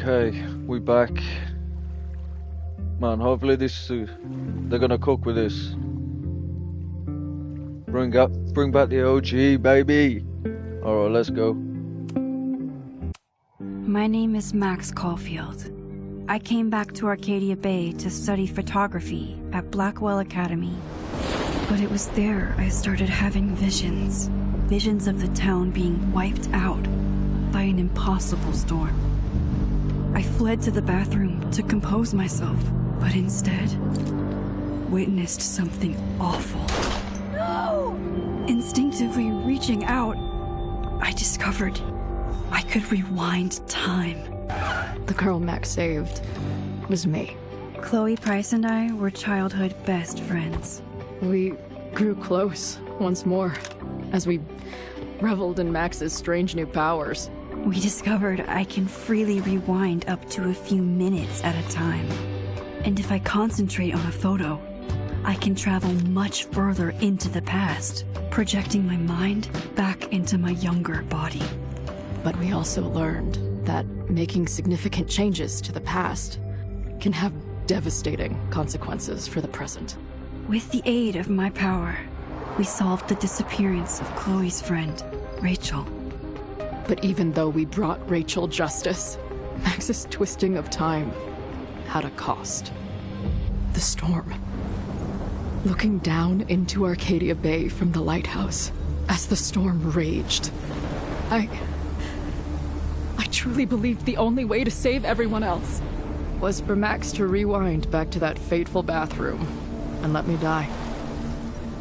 Okay, we back. Man, hopefully they're gonna cook with this. Bring back the OG, baby. Alright, let's go. My name is Max Caulfield. I came back to Arcadia Bay to study photography at Blackwell Academy. But it was there I started having visions. Visions of the town being wiped out by an impossible storm. I fled to the bathroom to compose myself, but instead witnessed something awful. No! Instinctively reaching out, I discovered I could rewind time. The girl Max saved was me. Chloe Price and I were childhood best friends. We grew close once more as we reveled in Max's strange new powers. We discovered I can freely rewind up to a few minutes at a time. And if I concentrate on a photo, I can travel much further into the past, projecting my mind back into my younger body. But we also learned that making significant changes to the past can have devastating consequences for the present. With the aid of my power, we solved the disappearance of Chloe's friend, Rachel. But even though we brought Rachel justice, Max's twisting of time had a cost. The storm. Looking down into Arcadia Bay from the lighthouse as the storm raged, I truly believed the only way to save everyone else was for Max to rewind back to that fateful bathroom and let me die.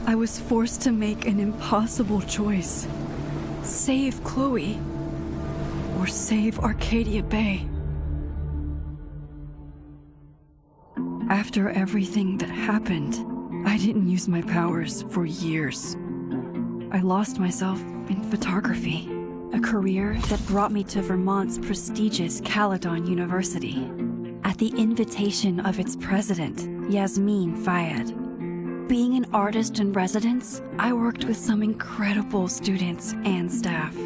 I was forced to make an impossible choice. Save Chloe, or save Arcadia Bay. After everything that happened, I didn't use my powers for years. I lost myself in photography, a career that brought me to Vermont's prestigious Caledon University, at the invitation of its president, Yasmin Fayed. Being an artist in residence, I worked with some incredible students and staff.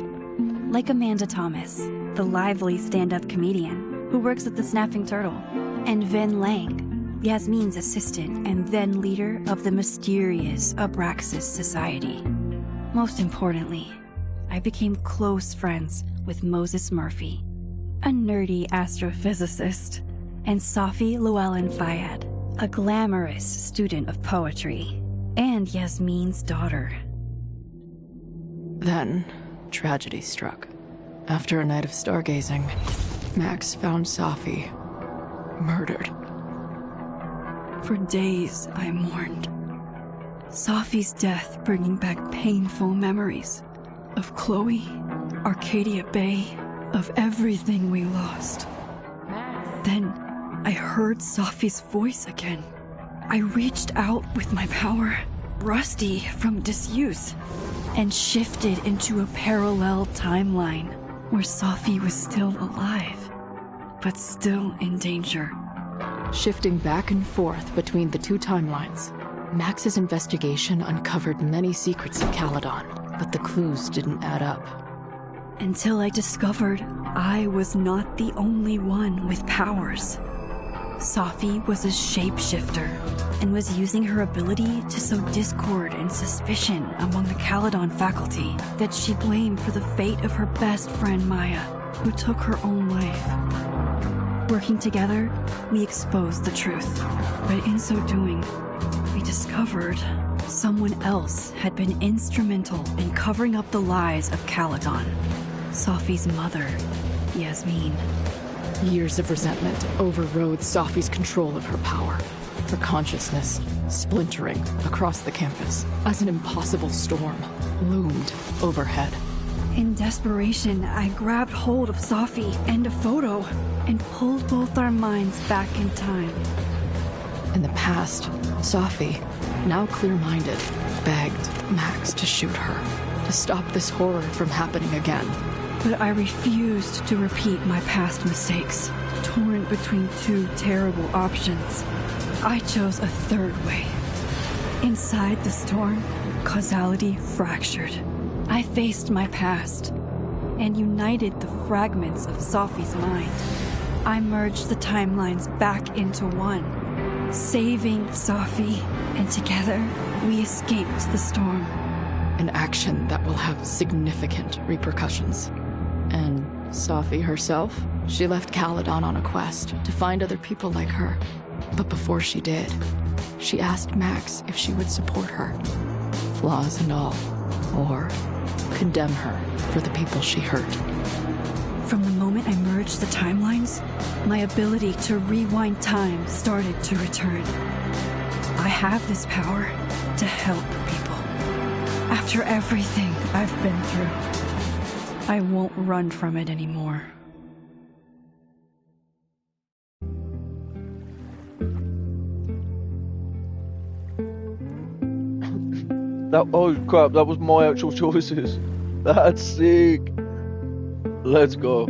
Like Amanda Thomas, the lively stand-up comedian who works at the Snapping Turtle, and Vin Lang, Yasmin's assistant and then leader of the mysterious Abraxas Society. Most importantly, I became close friends with Moses Murphy, a nerdy astrophysicist, and Safi Llewellyn Fayed, a glamorous student of poetry, and Yasmin's daughter. Then, tragedy struck. After a night of stargazing, Max found Safi murdered. For days, I mourned. Safi's death bringing back painful memories of Chloe, Arcadia Bay, of everything we lost. Then, I heard Safi's voice again. I reached out with my power, rusty from disuse, and shifted into a parallel timeline where Safi was still alive, but still in danger. Shifting back and forth between the two timelines, Max's investigation uncovered many secrets of Caledon, but the clues didn't add up. Until I discovered I was not the only one with powers. Safi was a shapeshifter and was using her ability to sow discord and suspicion among the Caledon faculty that she blamed for the fate of her best friend Maya, who took her own life. Working together, we exposed the truth, but in so doing, we discovered someone else had been instrumental in covering up the lies of Caledon. Safi's mother, Yasmin. Years of resentment overrode Safi's control of her power, her consciousness splintering across the campus as an impossible storm loomed overhead. In desperation, I grabbed hold of Safi and a photo and pulled both our minds back in time. In the past, Safi, now clear-minded, begged Max to shoot her, to stop this horror from happening again. But I refused to repeat my past mistakes, torn between two terrible options. I chose a third way. Inside the storm, causality fractured. I faced my past and united the fragments of Safi's mind. I merged the timelines back into one, saving Safi, and together we escaped the storm. An action that will have significant repercussions. And Safi herself? She left Caledon on a quest to find other people like her. But before she did, she asked Max if she would support her, flaws and all, or condemn her for the people she hurt. From the moment I merged the timelines, my ability to rewind time started to return. I have this power to help people. After everything I've been through, I won't run from it anymore. Oh crap, that was my actual choices. That's sick. Let's go.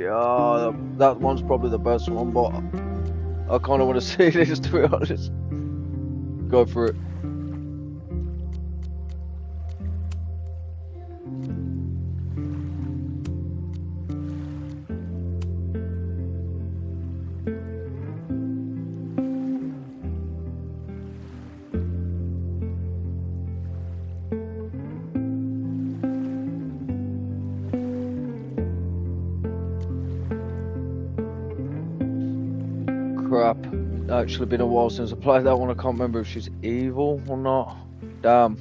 Oh, that one's probably the best one, but I kind of want to see this, to be honest. Go for it. Crap, actually been a while since I played that one. I can't remember if she's evil or not. Damn.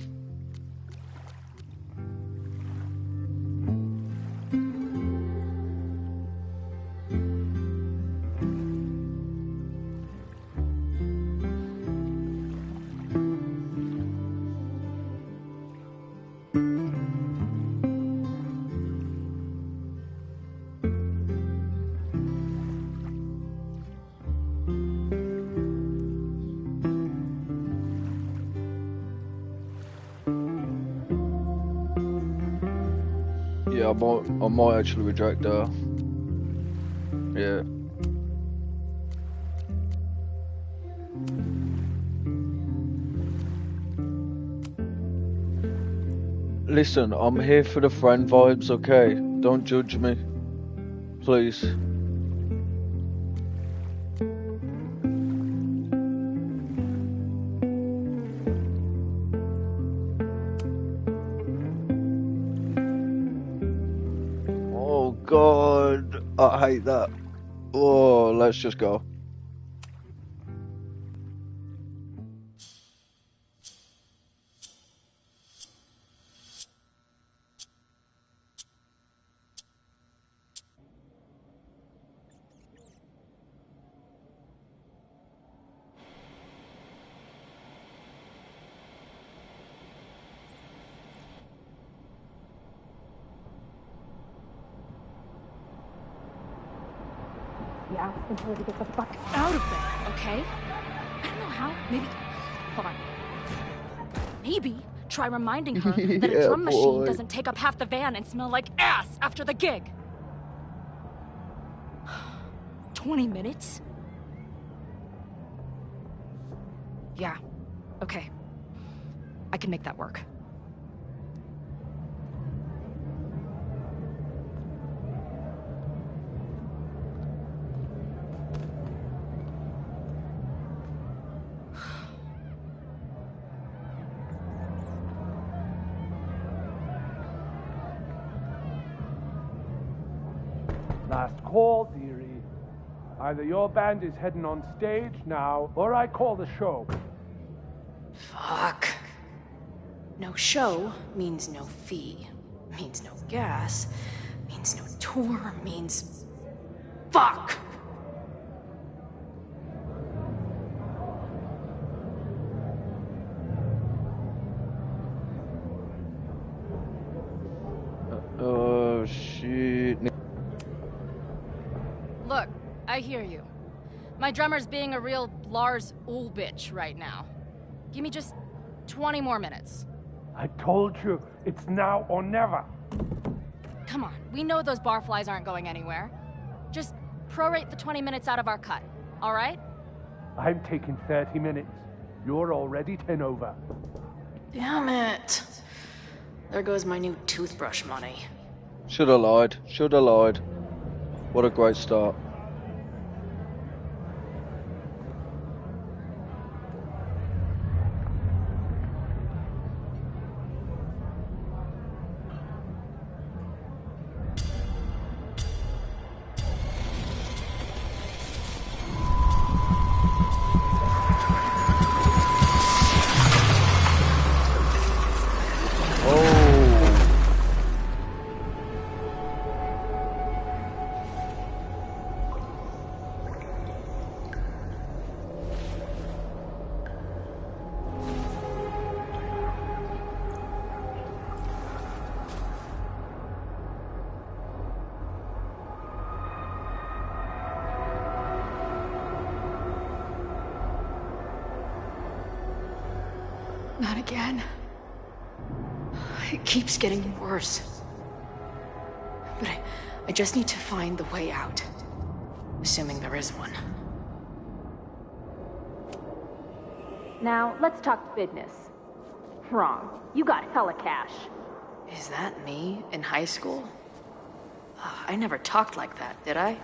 Yeah, I might actually reject her. Yeah. Listen, I'm here for the friend vibes, okay? Don't judge me. Please. Oh god, I hate that. Oh, let's just go. Yeah, until we get the fuck out of there, okay? I don't know how. Maybe. Hold on. Maybe try reminding her that a drum machine doesn't take up half the van and smell like ass after the gig. 20 minutes? Yeah. Okay. I can make that work. Last call, dearie. Either your band is heading on stage now, or I call the show. Fuck. No show means no fee. Means no gas. Means no tour. Means... Fuck! Look, I hear you. My drummer's being a real Lars Ulrich right now. Give me just 20 more minutes. I told you, it's now or never. Come on, we know those barflies aren't going anywhere. Just prorate the 20 minutes out of our cut, all right? I'm taking 30 minutes. You're already 10 over. Damn it. There goes my new toothbrush money. Should have lied. Should have lied. What a great start. Not again. It keeps getting worse. But I just need to find the way out. Assuming there is one. Now, let's talk business. Wrong. You got hella cash. Is that me in high school? I never talked like that, did I?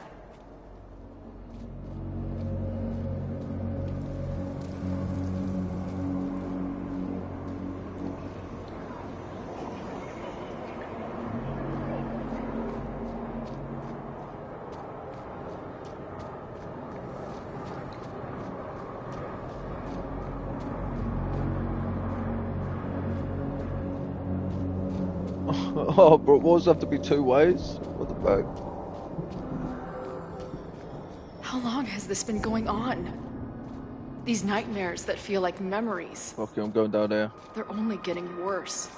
Oh, but walls have to be two ways? What the fuck? How long has this been going on? These nightmares that feel like memories. Okay, I'm going down there. They're only getting worse.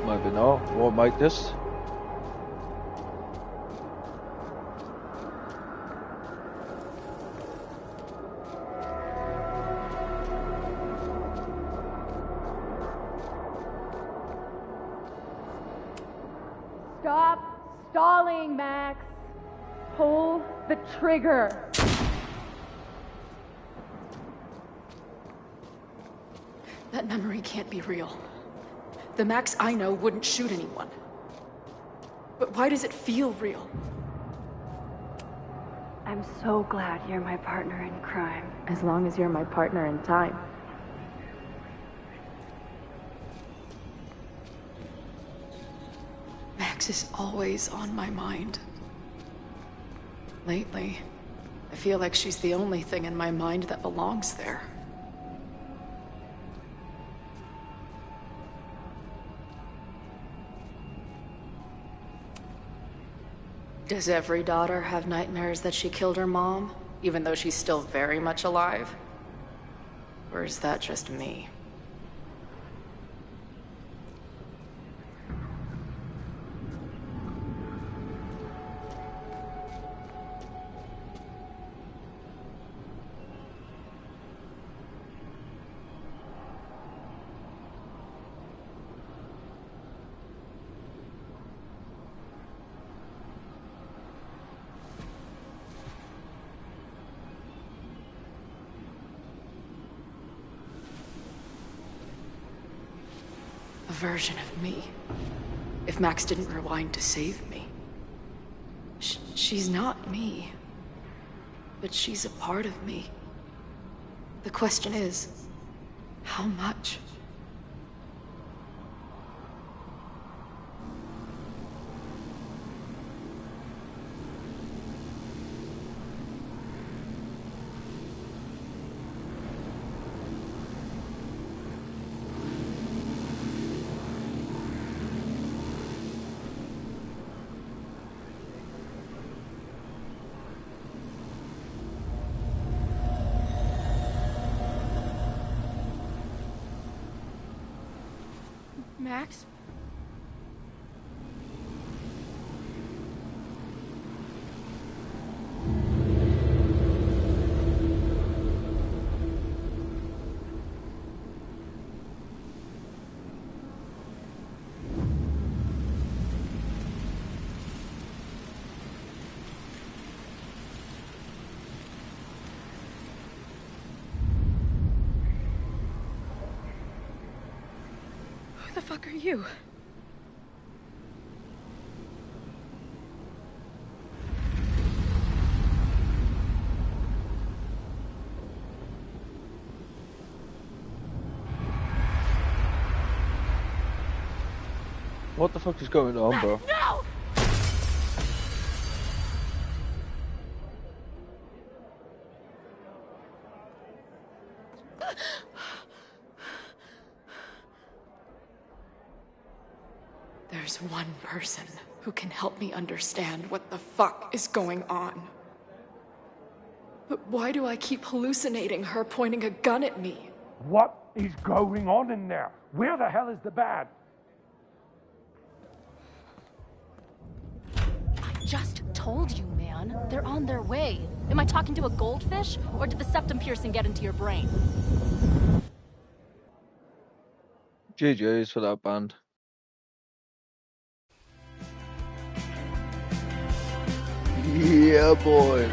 Maybe not. Won't make this. Stop stalling, Max. Pull the trigger. That memory can't be real. The Max I know wouldn't shoot anyone. But why does it feel real? I'm so glad you're my partner in crime. As long as you're my partner in time. Max is always on my mind. Lately, I feel like she's the only thing in my mind that belongs there. Does every daughter have nightmares that she killed her mom, even though she's still very much alive? Or is that just me? A version of me. If Max didn't rewind to save me. She's not me. But she's a part of me. The question is, how much? Max? Who the fuck are you? What the fuck is going on, bro? No! There's one person who can help me understand what the fuck is going on. But why do I keep hallucinating her pointing a gun at me? What is going on in there? Where the hell is the band? I just told you, man. They're on their way. Am I talking to a goldfish, or did the septum piercing get into your brain? GG's for that band. Yeah, boy.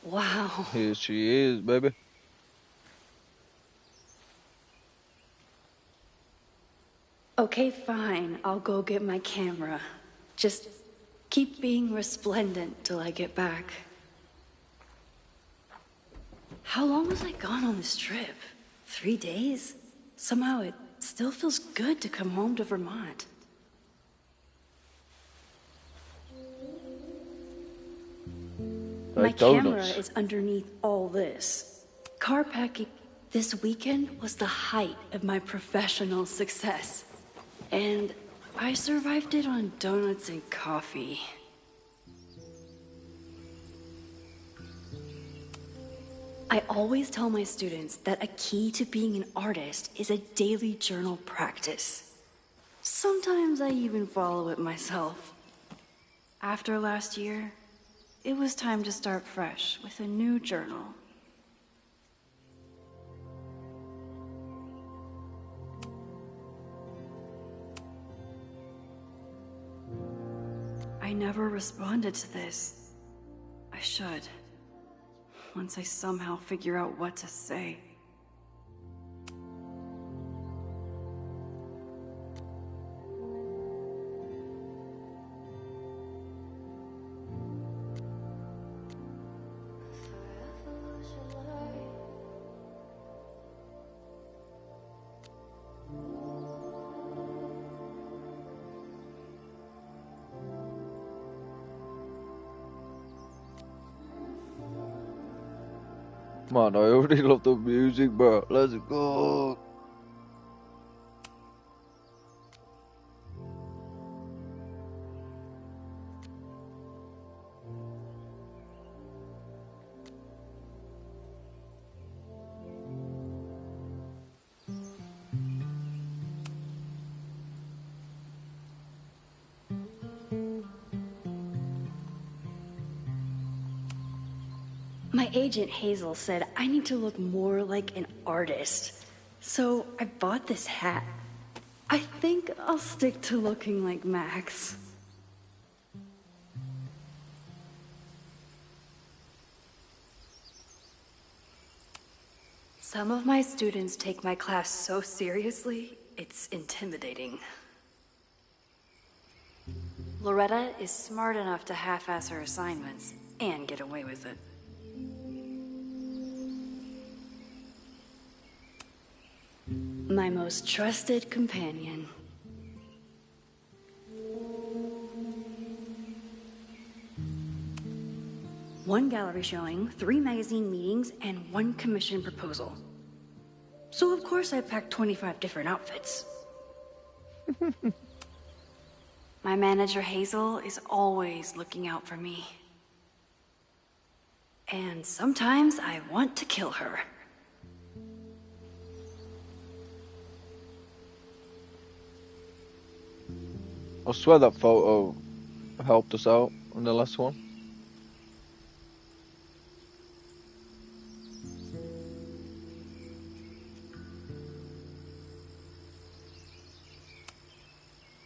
Wow. Here she is, baby. Okay, fine. I'll go get my camera. Just keep being resplendent till I get back. How long was I gone on this trip? 3 days? Somehow it still feels good to come home to Vermont. My camera is underneath all this. Car packing this weekend was the height of my professional success. And I survived it on donuts and coffee. I always tell my students that a key to being an artist is a daily journal practice. Sometimes I even follow it myself. After last year, it was time to start fresh with a new journal. I never responded to this. I should. Once I somehow figure out what to say. Man, I already love the music, bro. Let's go. My agent Hazel said I need to look more like an artist. So I bought this hat. I think I'll stick to looking like Max. Some of my students take my class so seriously, it's intimidating. Loretta is smart enough to half-ass her assignments and get away with it. My most trusted companion. One gallery showing, 3 magazine meetings, and 1 commission proposal. So of course I packed 25 different outfits. My manager Hazel is always looking out for me. And sometimes I want to kill her. I swear that photo helped us out on the last one.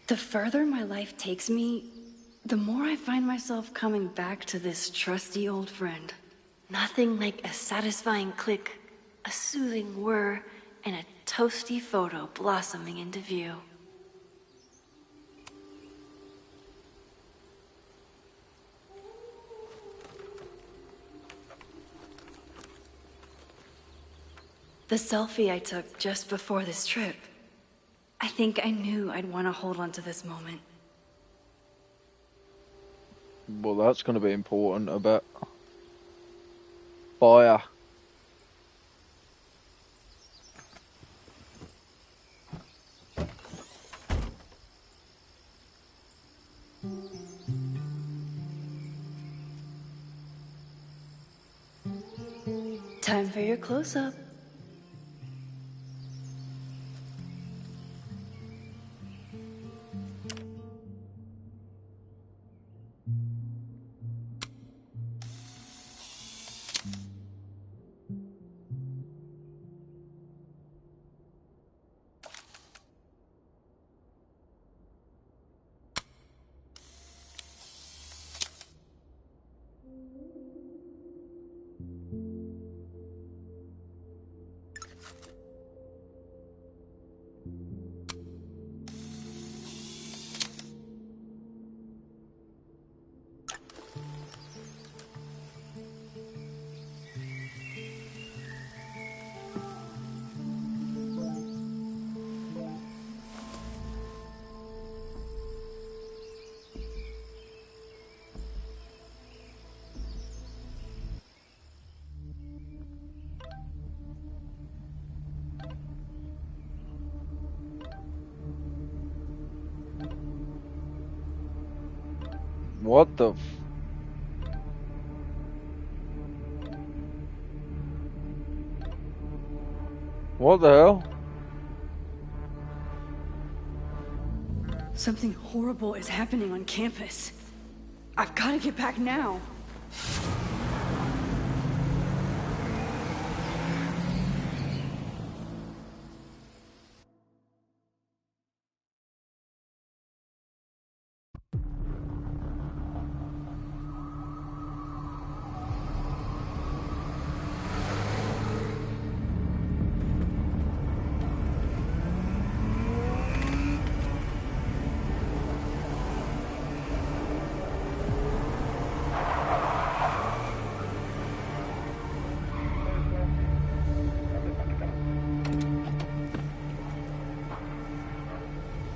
The further my life takes me, the more I find myself coming back to this trusty old friend. Nothing like a satisfying click, a soothing whir, and a toasty photo blossoming into view. The selfie I took just before this trip. I think I knew I'd want to hold on to this moment. Well, that's going to be important, I bet. Fire. Time for your close-up. What the What the hell? Something horrible is happening on campus. I've got to get back now.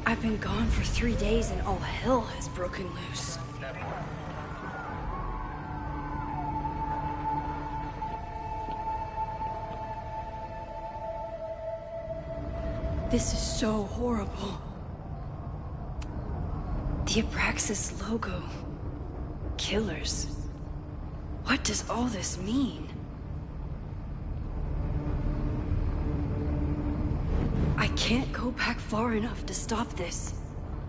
I've been gone for 3 days and all hell has broken loose. This is so horrible. The Abraxas logo. Killers. What does all this mean? I can't go back far enough to stop this.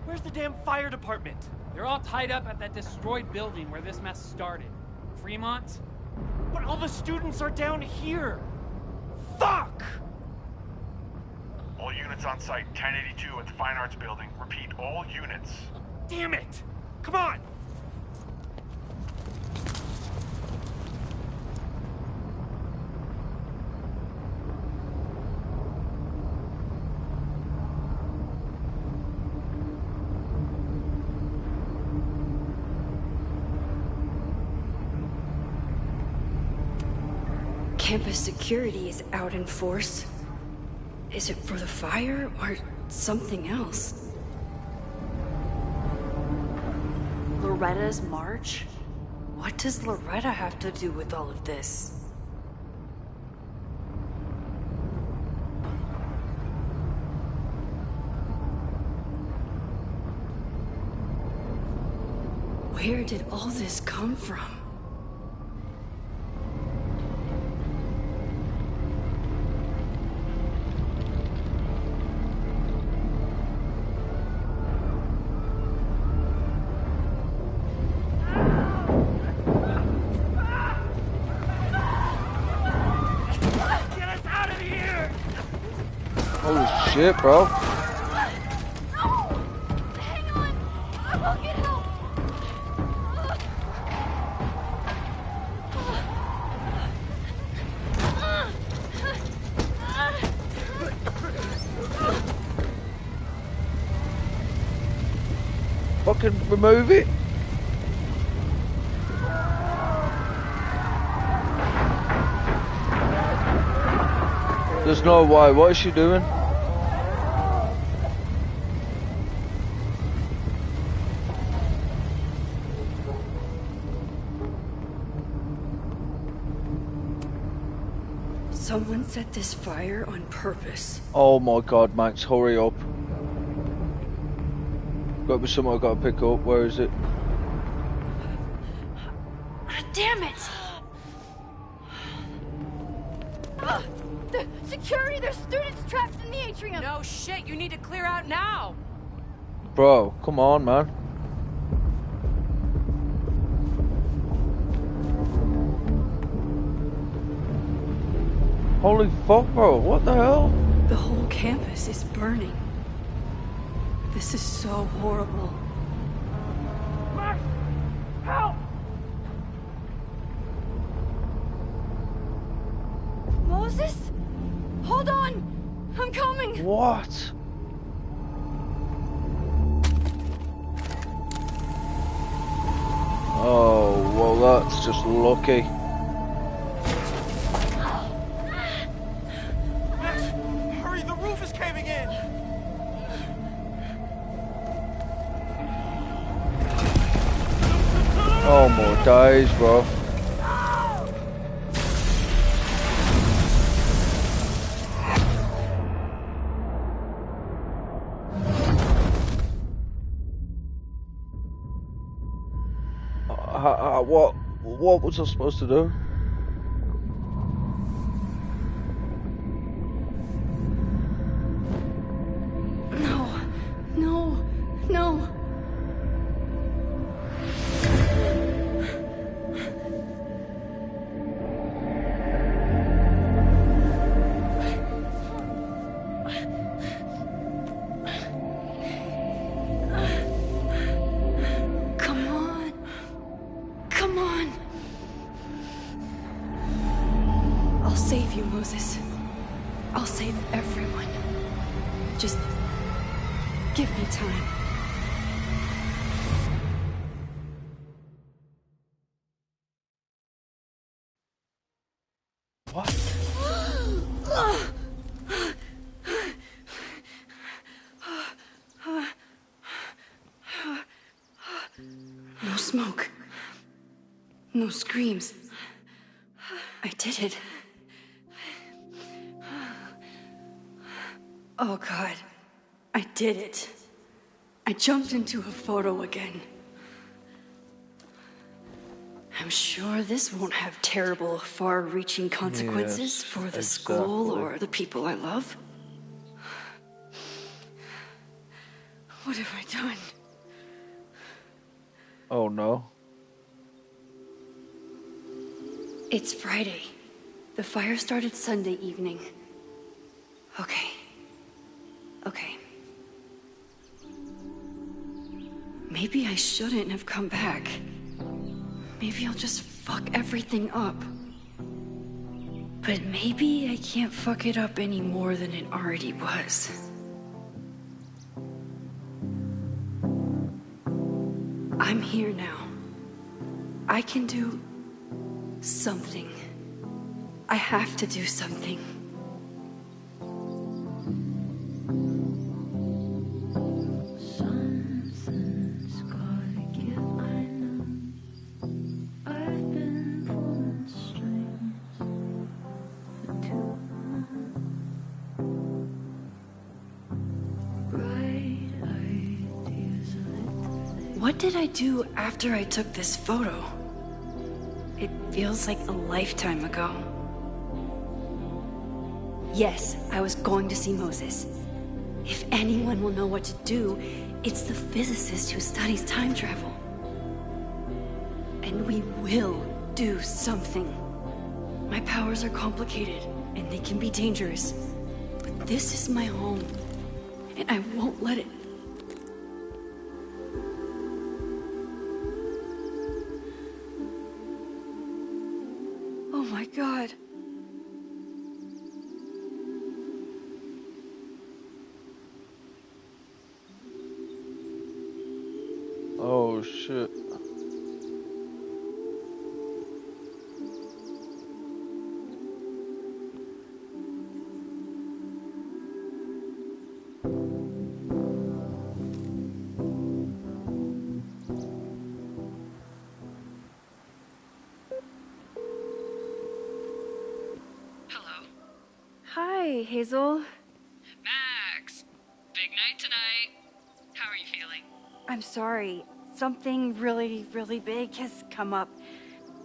Where's the damn fire department? They're all tied up at that destroyed building where this mess started. Fremont? But all the students are down here. Fuck! All units on site, 1082 at the Fine Arts Building. Repeat, all units. Damn it! Come on! Campus security is out in force. Is it for the fire or something else? Loretta's march? What does Loretta have to do with all of this? Where did all this come from? Holy shit, bro. No! Hang on! I will get help! Fucking remove it. There's no way. What is she doing? Someone set this fire on purpose. Oh my god, Max, hurry up. Got to be something I've got to pick up. Where is it? Damn it! The security! There's students trapped in the atrium! No shit, you need to clear out now! Bro, come on, man. Holy fuck, bro. What the hell? The whole campus is burning. This is so horrible. Max! Help! Moses? Hold on! I'm coming! What? Oh, well, that's just lucky. Max! Hurry, the roof is caving in! Oh my days, bro. What was I supposed to do? No, no, no. Come on. Come on. I'll save you, Moses. I'll save everyone. Just give me time. What? No smoke. No screams. I did it. Oh God. I did it. I jumped into a photo again. I'm sure this won't have terrible, far-reaching consequences Yes, for the school exactly. or the people I love. What have I done? Oh no. It's Friday. The fire started Sunday evening. Okay. Maybe I shouldn't have come back. Maybe I'll just fuck everything up. But maybe I can't fuck it up any more than it already was. I'm here now. I can do something. I have to do something. Something's gotta give, I know. I've been pulling strings for too long. Bright ideas lit the face. What did I do after I took this photo? It feels like a lifetime ago. Yes, I was going to see Moses. If anyone will know what to do, it's the physicist who studies time travel. And we will do something. My powers are complicated, and they can be dangerous. But this is my home, and I won't let it. Oh my God. Oh shit. Hello? Hi, Hazel. Max! Big night tonight. How are you feeling? I'm sorry. Something really, really big has come up.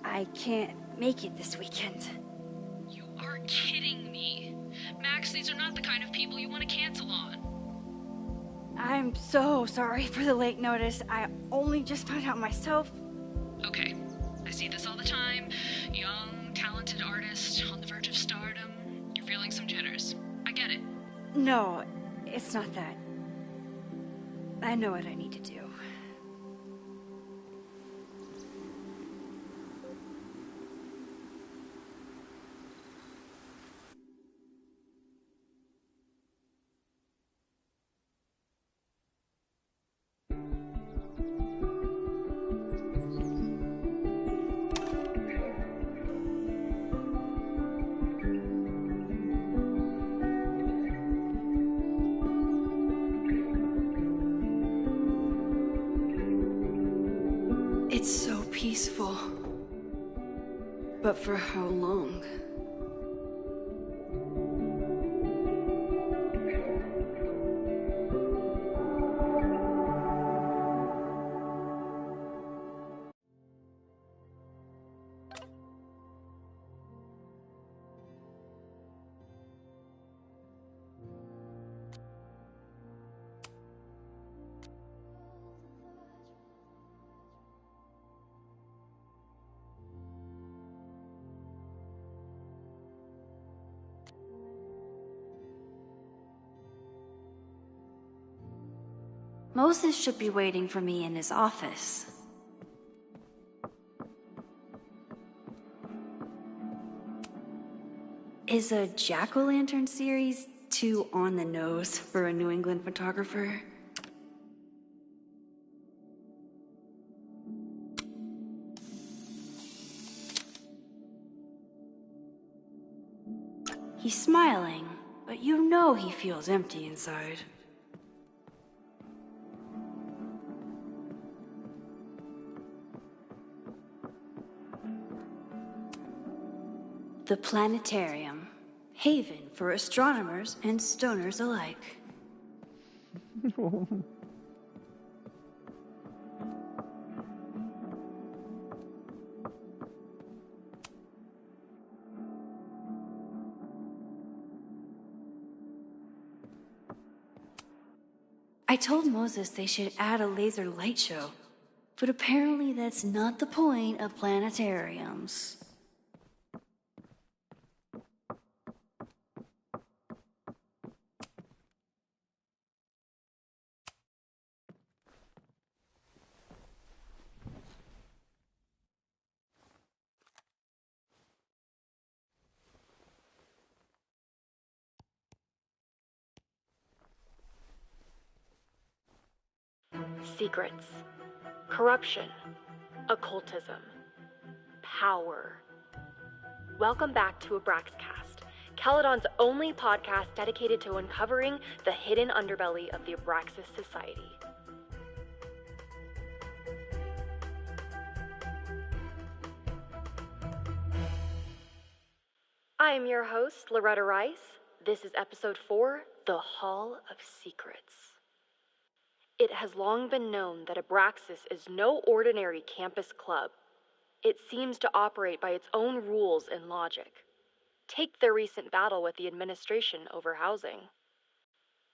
I can't make it this weekend. You are kidding me. Max, these are not the kind of people you want to cancel on. I'm so sorry for the late notice. I only just found out myself. Okay, I see this all the time. Young, talented artist on the verge of stardom. You're feeling some jitters. I get it. No, it's not that. I know what I need to do. It's so peaceful. But for how long? Moses should be waiting for me in his office. Is a jack-o'-lantern series too on the nose for a New England photographer? He's smiling, but you know he feels empty inside. The planetarium, haven for astronomers and stoners alike. I told Moses they should add a laser light show, but apparently that's not the point of planetariums. secrets, corruption, occultism, power. Welcome back to Abraxcast, Caledon's only podcast dedicated to uncovering the hidden underbelly of the Abraxas Society. I am your host, Loretta Rice. This is episode 4, The Hall of Secrets. It has long been known that Abraxas is no ordinary campus club. It seems to operate by its own rules and logic. Take their recent battle with the administration over housing.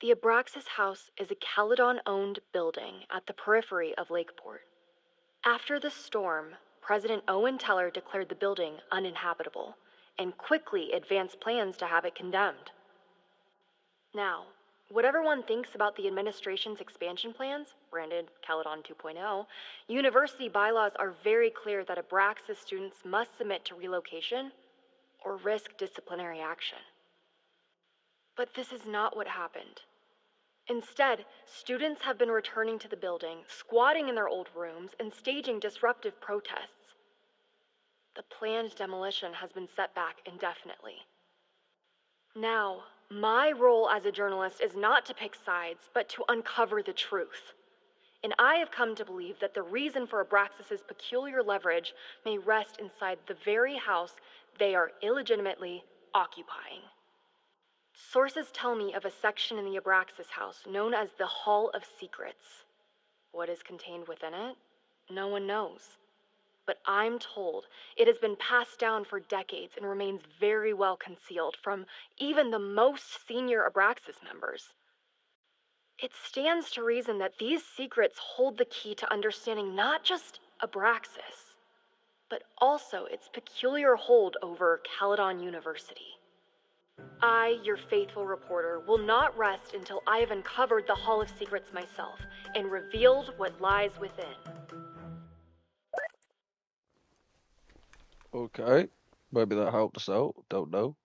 The Abraxas House is a Caledon-owned building at the periphery of Lakeport. After the storm, President Owen Teller declared the building uninhabitable and quickly advanced plans to have it condemned. Now, whatever one thinks about the administration's expansion plans, branded Caledon 2.0, university bylaws are very clear that Abraxas students must submit to relocation or risk disciplinary action. But this is not what happened. Instead, students have been returning to the building, squatting in their old rooms, and staging disruptive protests. The planned demolition has been set back indefinitely. Now, my role as a journalist is not to pick sides, but to uncover the truth. And I have come to believe that the reason for Abraxas' peculiar leverage may rest inside the very house they are illegitimately occupying. Sources tell me of a section in the Abraxas house known as the Hall of Secrets. What is contained within it? No one knows. But I'm told it has been passed down for decades and remains very well concealed from even the most senior Abraxas members. It stands to reason that these secrets hold the key to understanding not just Abraxas, but also its peculiar hold over Caledon University. I, your faithful reporter, will not rest until I have uncovered the Hall of Secrets myself and revealed what lies within. Okay, maybe that helped us out, don't know.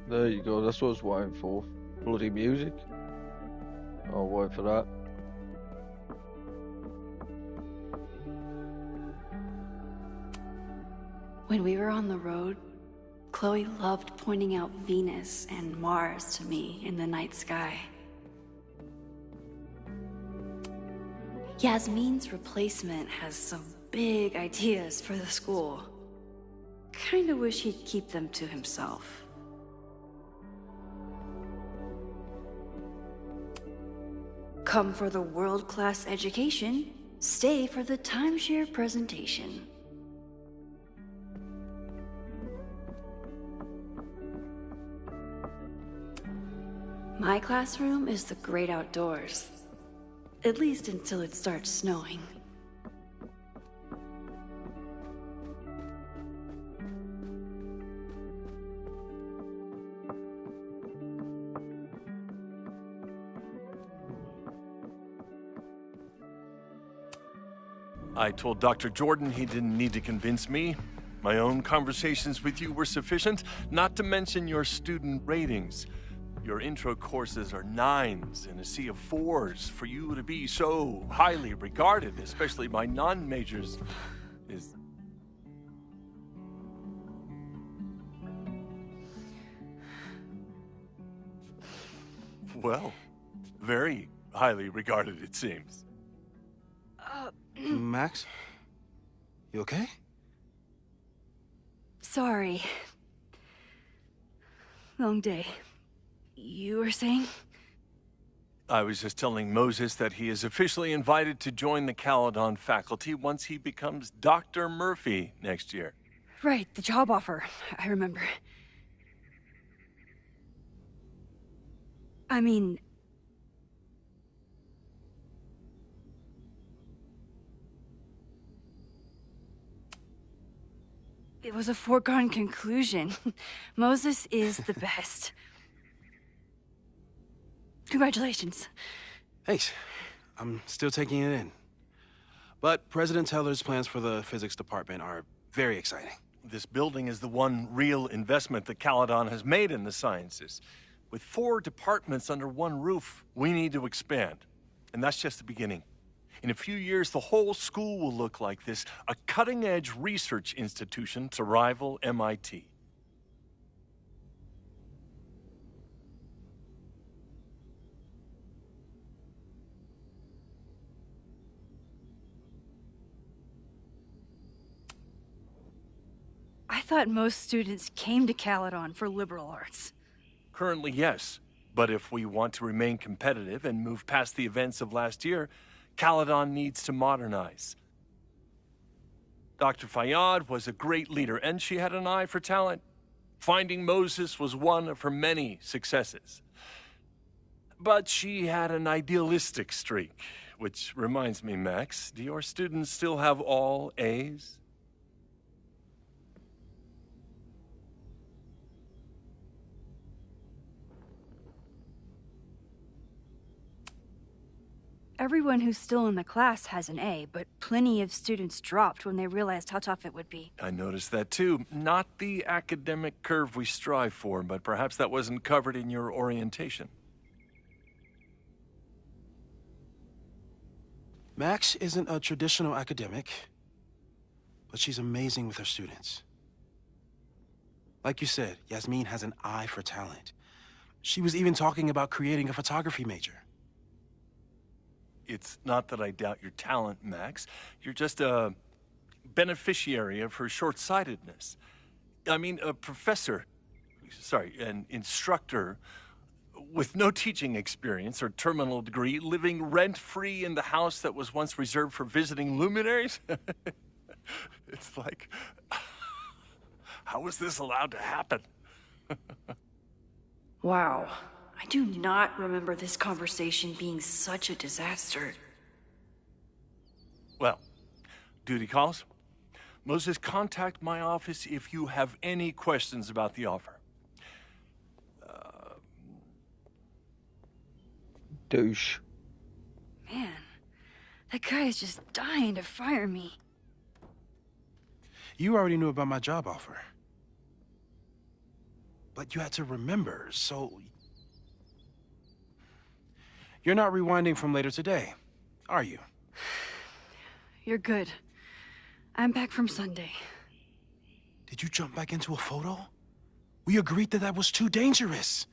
There you go, that's what I was waiting for. Bloody music. I'll wait for that. When we were on the road, Chloe loved pointing out Venus and Mars to me in the night sky. Yasmin's replacement has some big ideas for the school. Kinda wish he'd keep them to himself. Come for the world-class education, stay for the timeshare presentation. My classroom is the great outdoors. At least until it starts snowing. I told Dr. Jordan he didn't need to convince me. My own conversations with you were sufficient, not to mention your student ratings. Your intro courses are 9s in a sea of 4s. For you to be so highly regarded, especially by non-majors, is... well, very highly regarded, it seems. Max? You okay? Sorry. Long day. You were saying? I was just telling Moses that he is officially invited to join the Caledon faculty once he becomes Dr. Murphy next year. Right, the job offer. I remember. I mean... it was a foregone conclusion. Moses is the best. Congratulations. Thanks. I'm still taking it in. But President Teller's plans for the physics department are very exciting. This building is the one real investment that Caledon has made in the sciences. With 4 departments under one roof, we need to expand. And that's just the beginning. In a few years, the whole school will look like this, a cutting-edge research institution to rival MIT. I thought most students came to Caledon for liberal arts. Currently, yes. But if we want to remain competitive and move past the events of last year, Caledon needs to modernize. Dr. Fayyad was a great leader, and she had an eye for talent. Finding Moses was one of her many successes. But she had an idealistic streak, which reminds me, Max, do your students still have all A's? Everyone who's still in the class has an A, but plenty of students dropped when they realized how tough it would be. I noticed that too. Not the academic curve we strive for, but perhaps that wasn't covered in your orientation. Max isn't a traditional academic, but she's amazing with her students. Like you said, Yasmin has an eye for talent. She was even talking about creating a photography major. It's not that I doubt your talent, Max. You're just a beneficiary of her short-sightedness. I mean, an instructor with no teaching experience or terminal degree, living rent-free in the house that was once reserved for visiting luminaries? It's like, how was this allowed to happen? Wow. I do not remember this conversation being such a disaster. Well, duty calls. Moses, contact my office if you have any questions about the offer. Douche. Man, that guy is just dying to fire me. You already knew about my job offer. But you had to remember, so... You're not rewinding from later today, are you? You're good. I'm back from Sunday. Did you jump back into a photo? We agreed that that was too dangerous.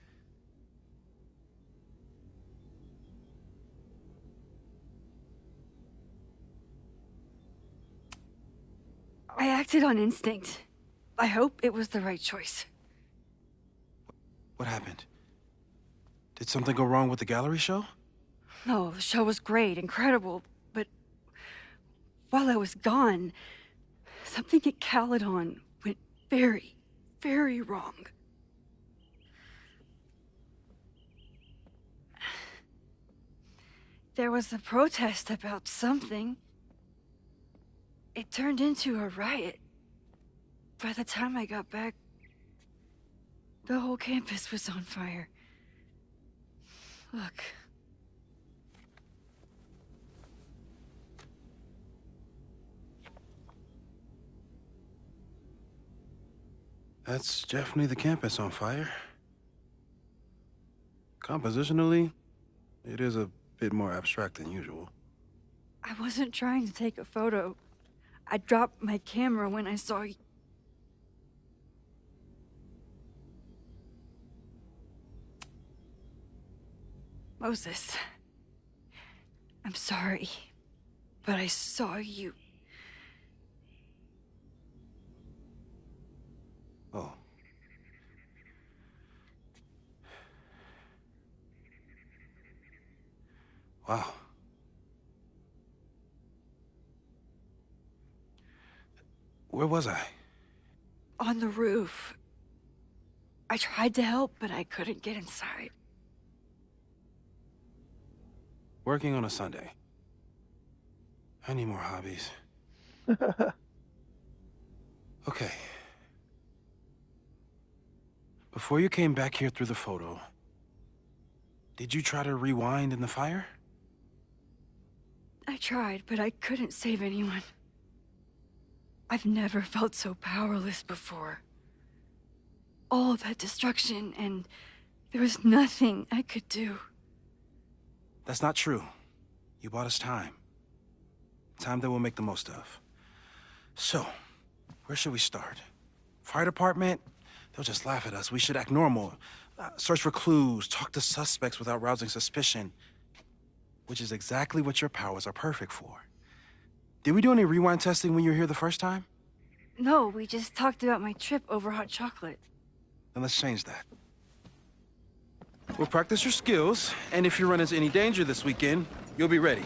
I acted on instinct. I hope it was the right choice. What happened? Did something go wrong with the gallery show? No, the show was great, incredible, but while I was gone, something at Caledon went very, very wrong. There was a protest about something. It turned into a riot. By the time I got back, the whole campus was on fire. Look. That's definitely the campus on fire. Compositionally, it is a bit more abstract than usual. I wasn't trying to take a photo. I dropped my camera when I saw you. Moses, I'm sorry, but I saw you. Oh. Wow. Where was I? On the roof. I tried to help, but I couldn't get inside. Working on a Sunday. I need more hobbies. Okay. Before you came back here through the photo, did you try to rewind in the fire? I tried, but I couldn't save anyone. I've never felt so powerless before. All that destruction, and there was nothing I could do. That's not true. You bought us time. Time that we'll make the most of. So, where should we start? Fire department? They'll just laugh at us. We should act normal. Search for clues, talk to suspects without rousing suspicion. Which is exactly what your powers are perfect for. Did we do any rewind testing when you were here the first time? No, we just talked about my trip over hot chocolate. Then let's change that. We'll practice your skills, and if you run into any danger this weekend, you'll be ready.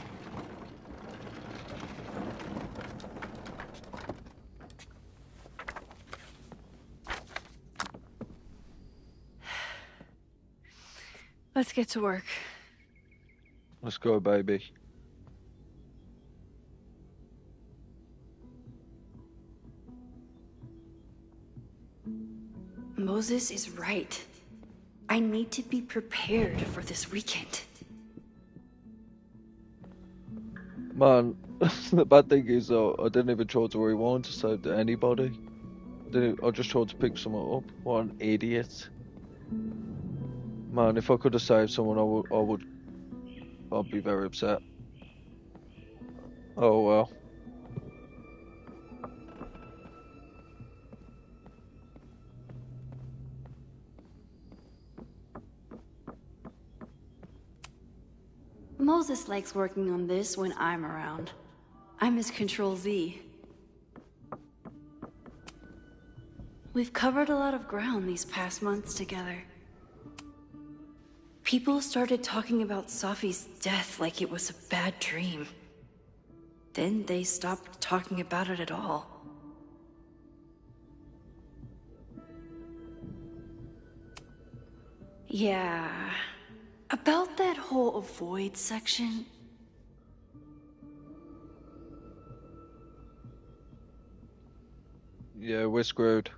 Let's get to work. Let's go, baby. Moses is right. I need to be prepared for this weekend. Man, the bad thing is though, I didn't even try to rewind to save anybody. I just tried to pick someone up. What an idiot. Man, if I could have saved someone, I'd be very upset. Oh well. Moses likes working on this when I'm around. I'm his Control-Z. We've covered a lot of ground these past months together. People started talking about Safi's death like it was a bad dream. Then they stopped talking about it at all. Yeah, about that whole avoid section. Yeah, we're screwed.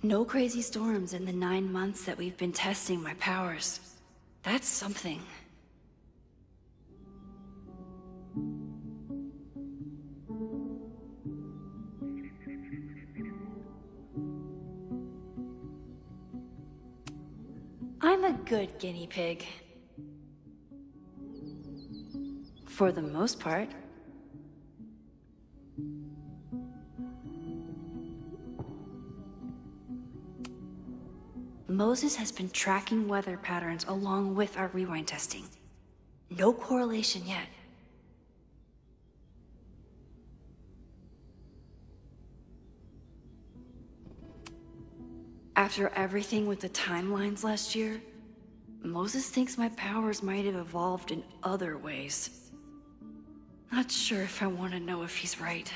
No crazy storms in the 9 months that we've been testing my powers. That's something. I'm a good guinea pig. For the most part. Moses has been tracking weather patterns along with our rewind testing. No correlation yet. After everything with the timelines last year, Moses thinks my powers might have evolved in other ways. Not sure if I want to know if he's right.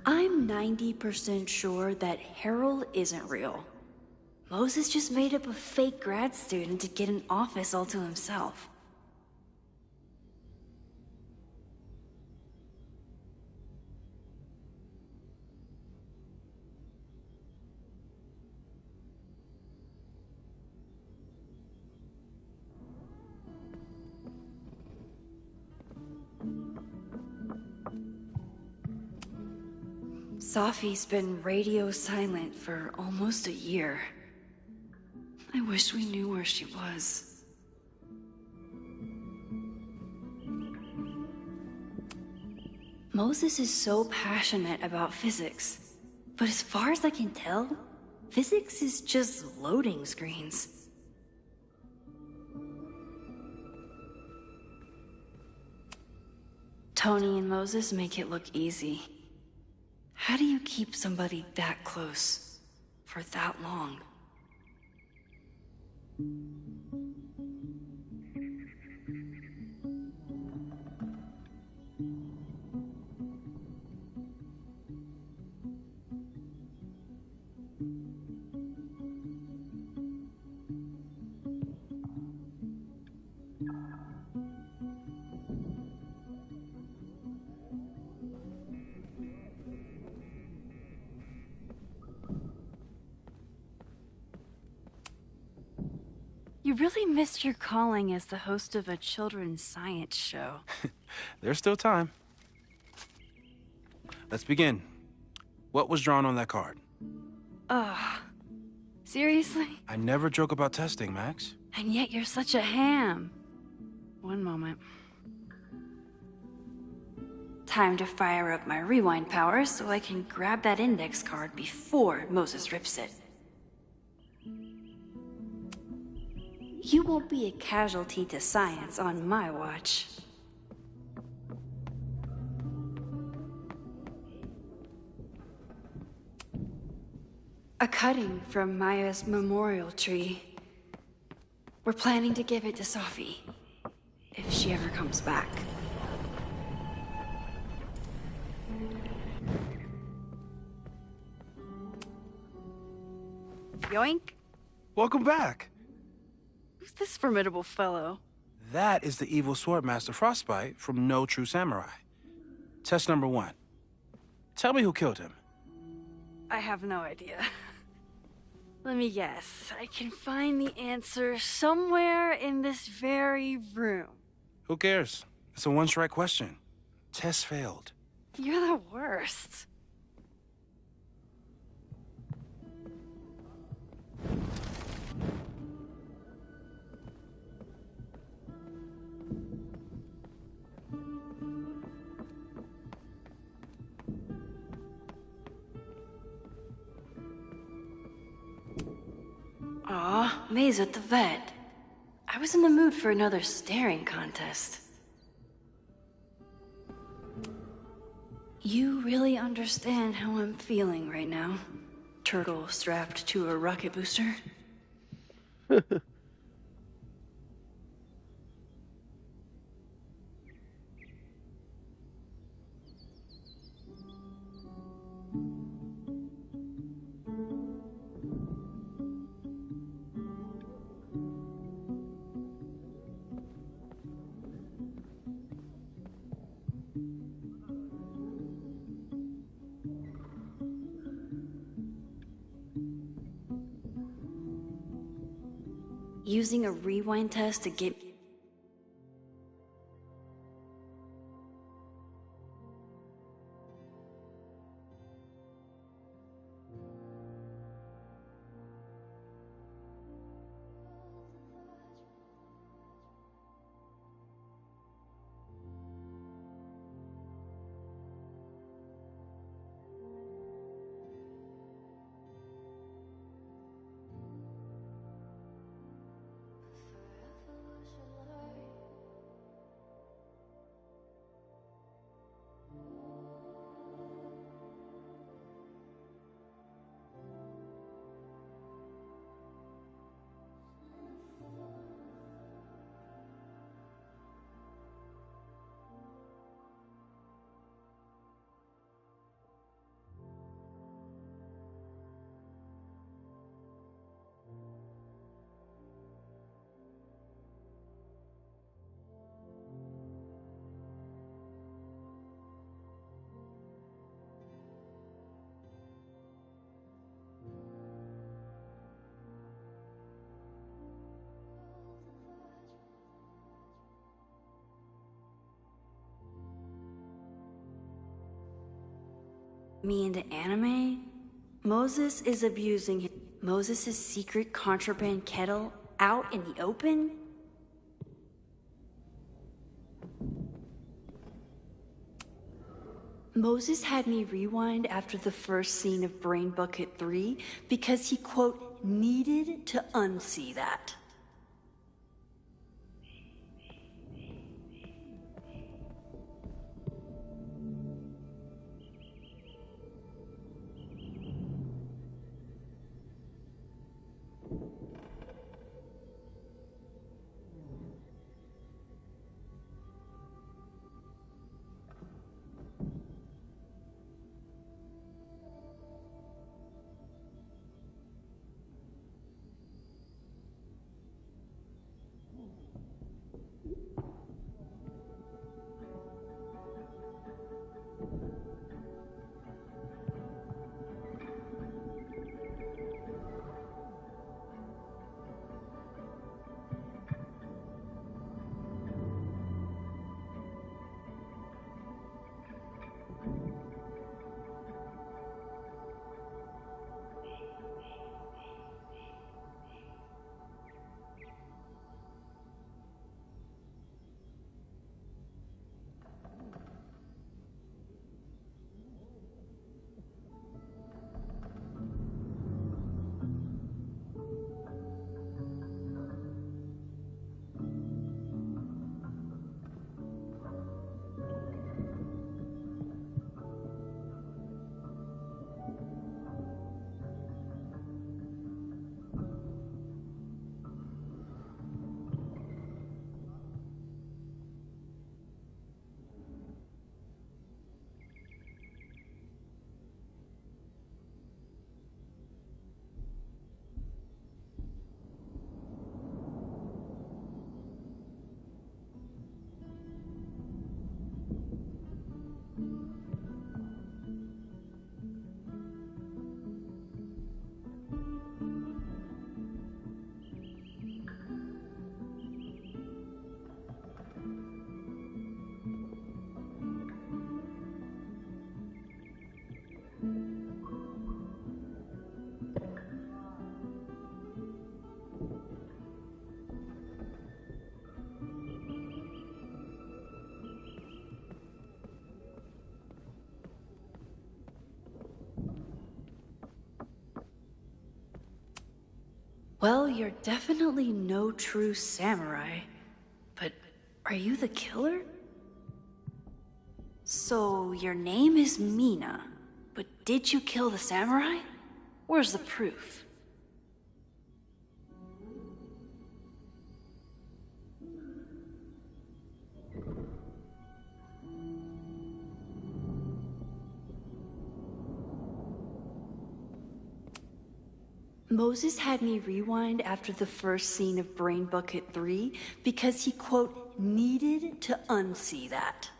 I'm 90% sure that Harold isn't real. Moses just made up a fake grad student to get an office all to himself. Safi's been radio silent for almost a year. I wish we knew where she was. Moses is so passionate about physics, but as far as I can tell, physics is just loading screens. Tony and Moses make it look easy. How do you keep somebody that close for that long? You really missed your calling as the host of a children's science show. There's still time. Let's begin. What was drawn on that card? Seriously? I never joke about testing, Max. And yet you're such a ham. One moment. Time to fire up my rewind powers so I can grab that index card before Moses rips it. You won't be a casualty to science on my watch. A cutting from Maya's memorial tree. We're planning to give it to Sophie, if she ever comes back. Yoink. Welcome back. Who's this formidable fellow? That is the evil Swordmaster Frostbite from No True Samurai. Test number 1. Tell me who killed him. I have no idea. Let me guess. I can find the answer somewhere in this very room. Who cares? It's a one-strike question. Test failed. You're the worst. Aw, May's at the vet. I was in the mood for another staring contest. You really understand how I'm feeling right now? Turtle strapped to a rocket booster? Using a rewind test to get... Me into anime? Moses is abusing Moses' secret contraband kettle out in the open? Moses had me rewind after the first scene of Brain Bucket 3 because he, quote, needed to unsee that. Well, you're definitely no true samurai. But are you the killer? So, your name is Mina, but did you kill the samurai? Where's the proof? Moses had me rewind after the first scene of Brain Bucket 3 because he, quote, needed to unsee that.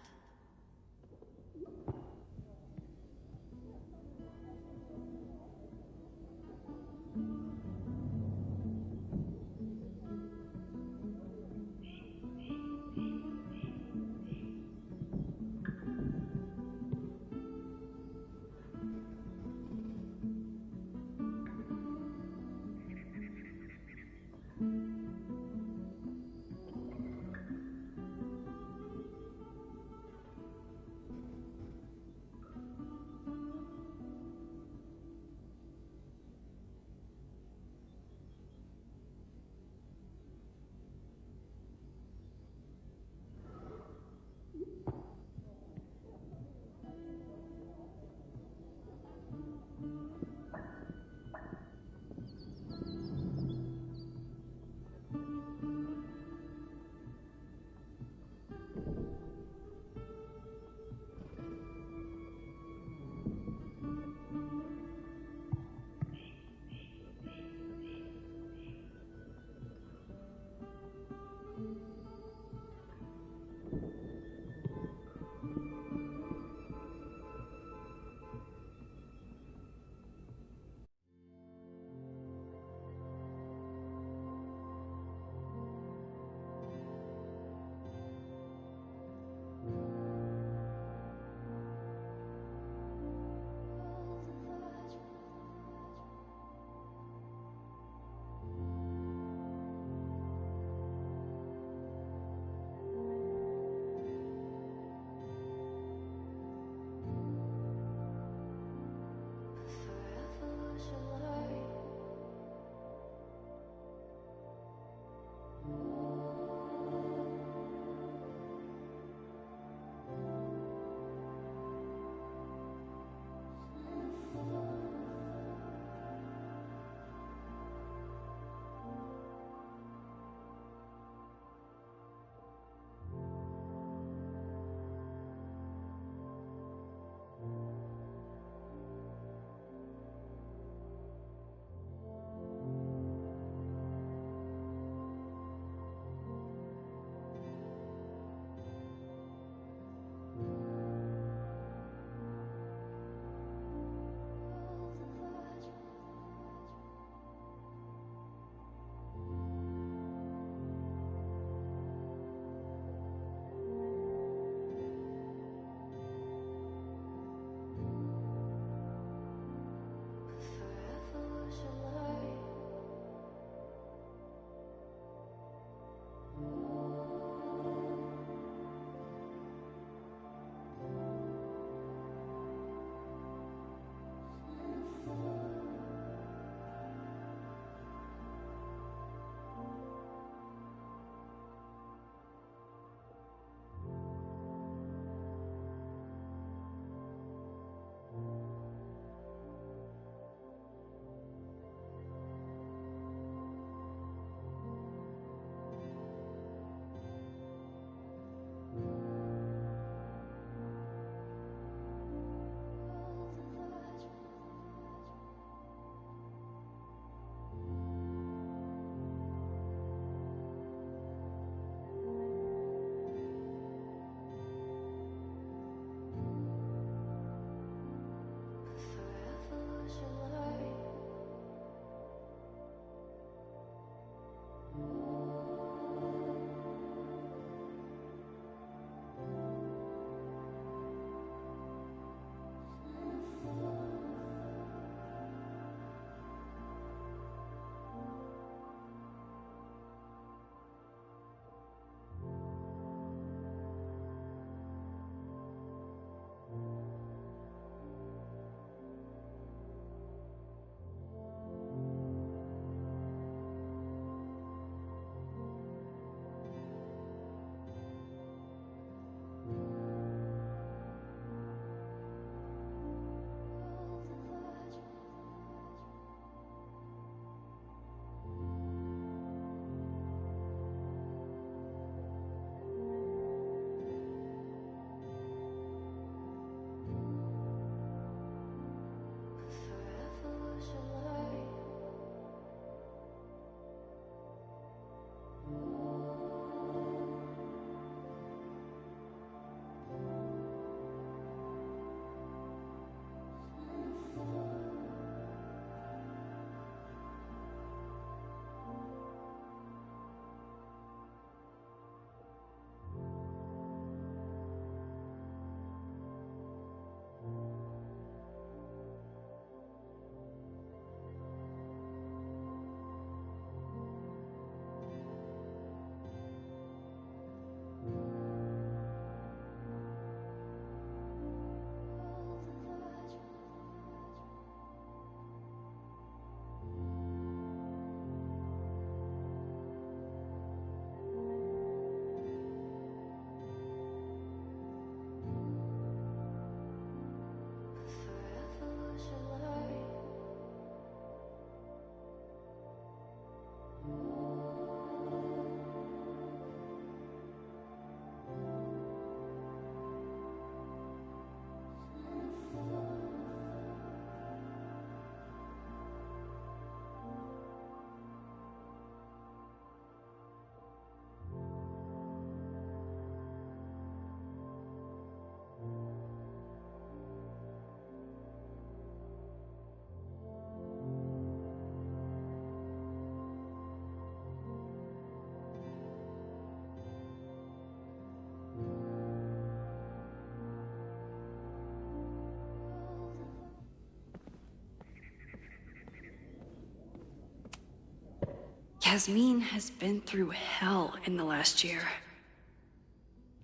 Yasmin has been through hell in the last year.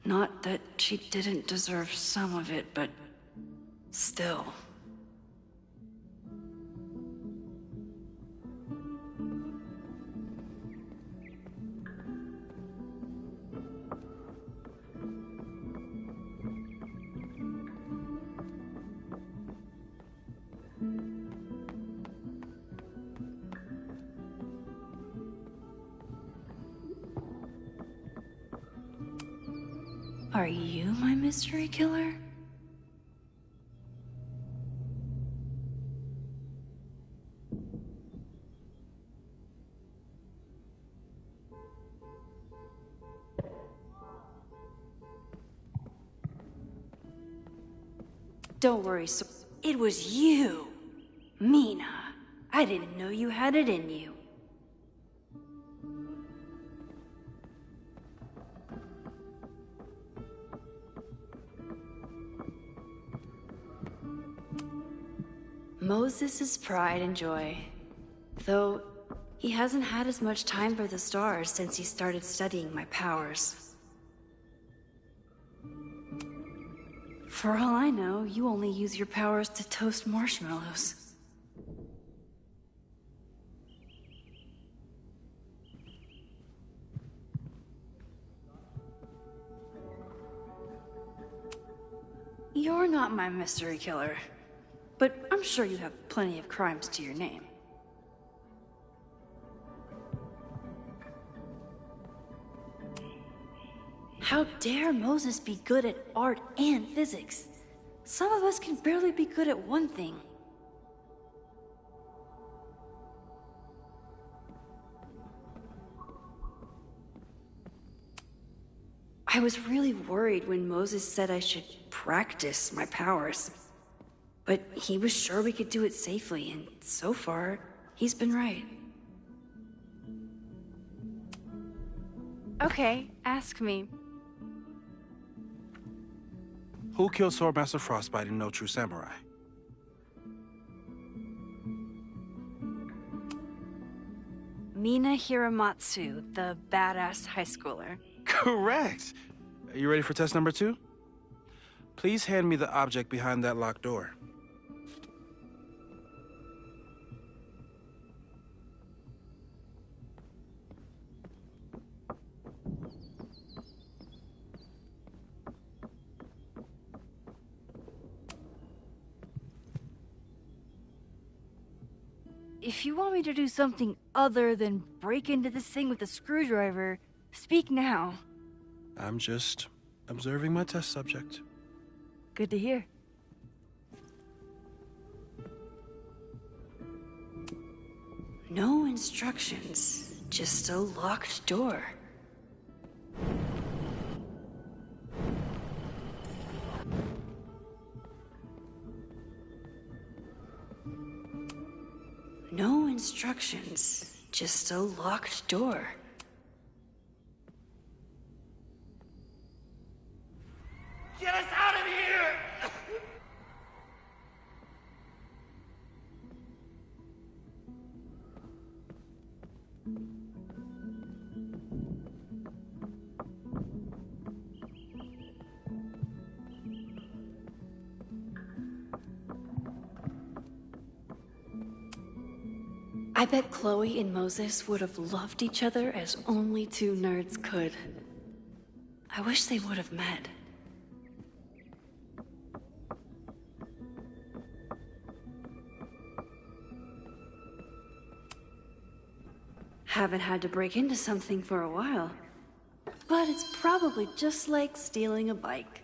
Not that she didn't deserve some of it, but still. Are you my mystery killer? Don't worry, so it was you, Mina. I didn't know you had it in you. Moses' pride and joy. Though, he hasn't had as much time for the stars since he started studying my powers. For all I know, you only use your powers to toast marshmallows. You're not my mystery killer. But I'm sure you have plenty of crimes to your name. How dare Moses be good at art and physics? Some of us can barely be good at one thing. I was really worried when Moses said I should practice my powers. But he was sure we could do it safely, and so far, he's been right. Okay, ask me. Who killed Swordmaster Frostbite in No True Samurai? Mina Hiramatsu, the badass high schooler. Correct! Are you ready for test number 2? Please hand me the object behind that locked door. If you want me to do something other than break into this thing with a screwdriver, speak now. I'm just observing my test subject. Good to hear. No instructions, just a locked door. No instructions, just a locked door. Get us out of here! I bet Chloe and Moses would have loved each other as only two nerds could. I wish they would have met. Haven't had to break into something for a while. But it's probably just like stealing a bike.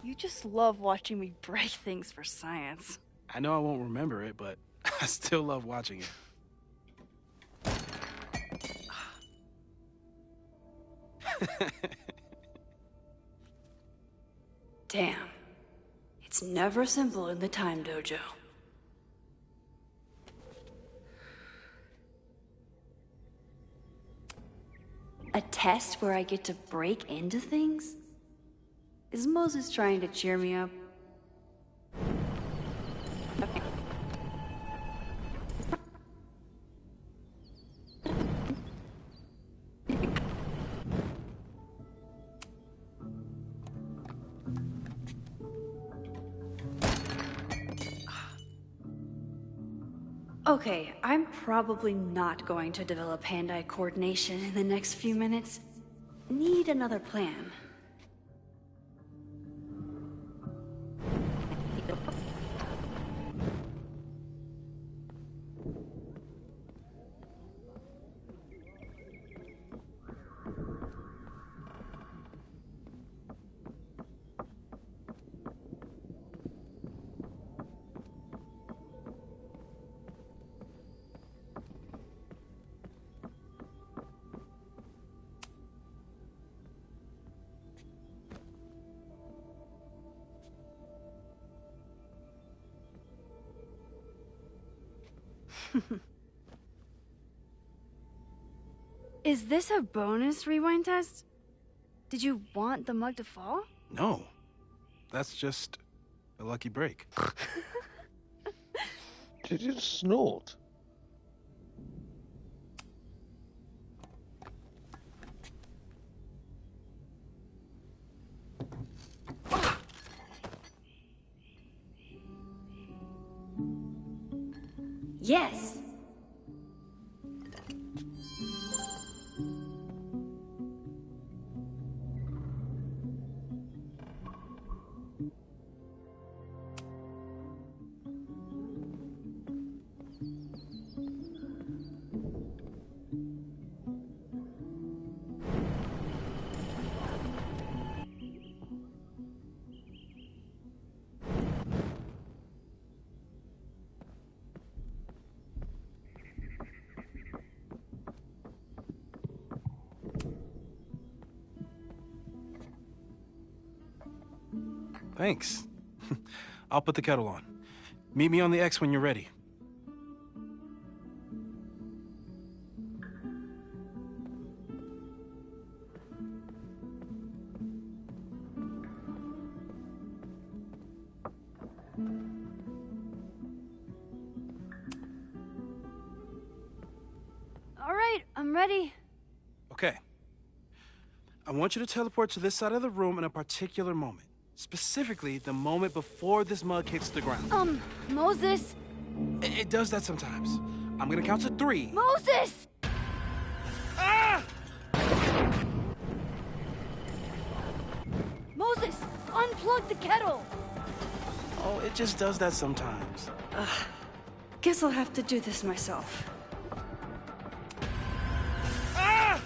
You just love watching me break things for science. I know I won't remember it, but I still love watching it. Damn. It's never simple in the Time Dojo. A test where I get to break into things? Is Moses trying to cheer me up? Okay, I'm probably not going to develop hand-eye coordination in the next few minutes. Need another plan. Is this a bonus rewind test? Did you want the mug to fall? No. That's just a lucky break. Did you snort? Yes. Thanks. I'll put the kettle on. Meet me on the X when you're ready. All right, I'm ready. Okay. I want you to teleport to this side of the room in a particular moment. Specifically, the moment before this mug hits the ground. Moses! It does that sometimes. I'm gonna count to 3. Moses! Ah! Moses, unplug the kettle! Oh, it just does that sometimes. Guess I'll have to do this myself. Ah!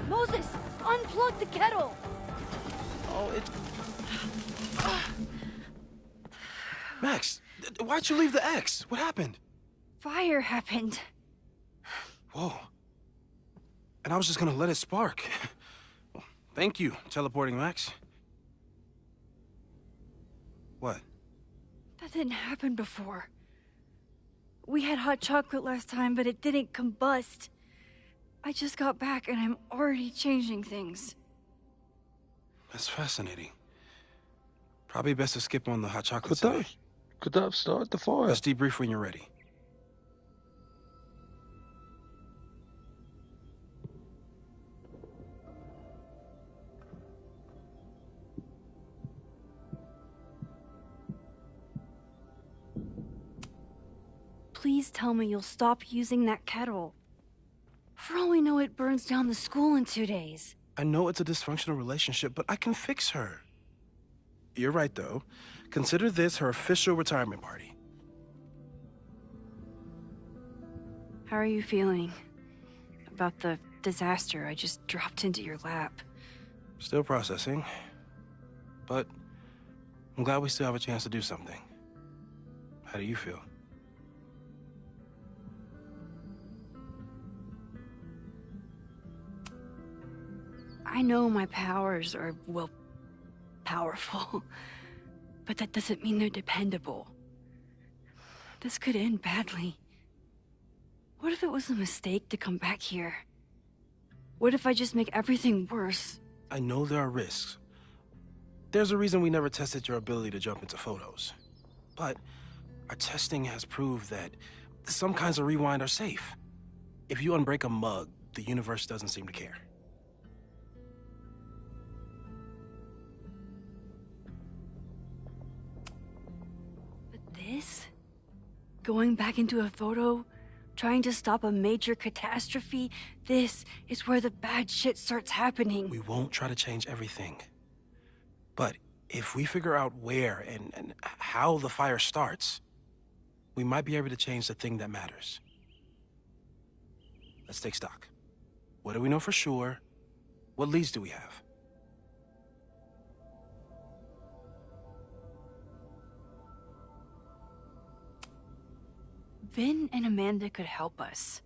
Moses, unplug the kettle! Oh, it... Max, why'd you leave the X? What happened? Fire happened. Whoa. And I was just gonna let it spark. Well, thank you, teleporting Max. What? That didn't happen before. We had hot chocolate last time, but it didn't combust. I just got back and I'm already changing things. That's fascinating. Probably best to skip on the hot chocolate today. Could that have started the fire? Let's debrief when you're ready. Please tell me you'll stop using that kettle. For all we know, it burns down the school in 2 days. I know it's a dysfunctional relationship, but I can fix her. You're right, though. Consider this her official retirement party. How are you feeling about the disaster I just dropped into your lap? Still processing. But I'm glad we still have a chance to do something. How do you feel? I know my powers are, well, powerful. But that doesn't mean they're dependable. This could end badly. What if it was a mistake to come back here? What if I just make everything worse? I know there are risks. There's a reason we never tested your ability to jump into photos. But our testing has proved that some kinds of rewind are safe. If you unbreak a mug, the universe doesn't seem to care. But this? Going back into a photo? Trying to stop a major catastrophe? This is where the bad shit starts happening. We won't try to change everything. But if we figure out where and how the fire starts, we might be able to change the thing that matters. Let's take stock. What do we know for sure? What leads do we have? Vin and Amanda could help us.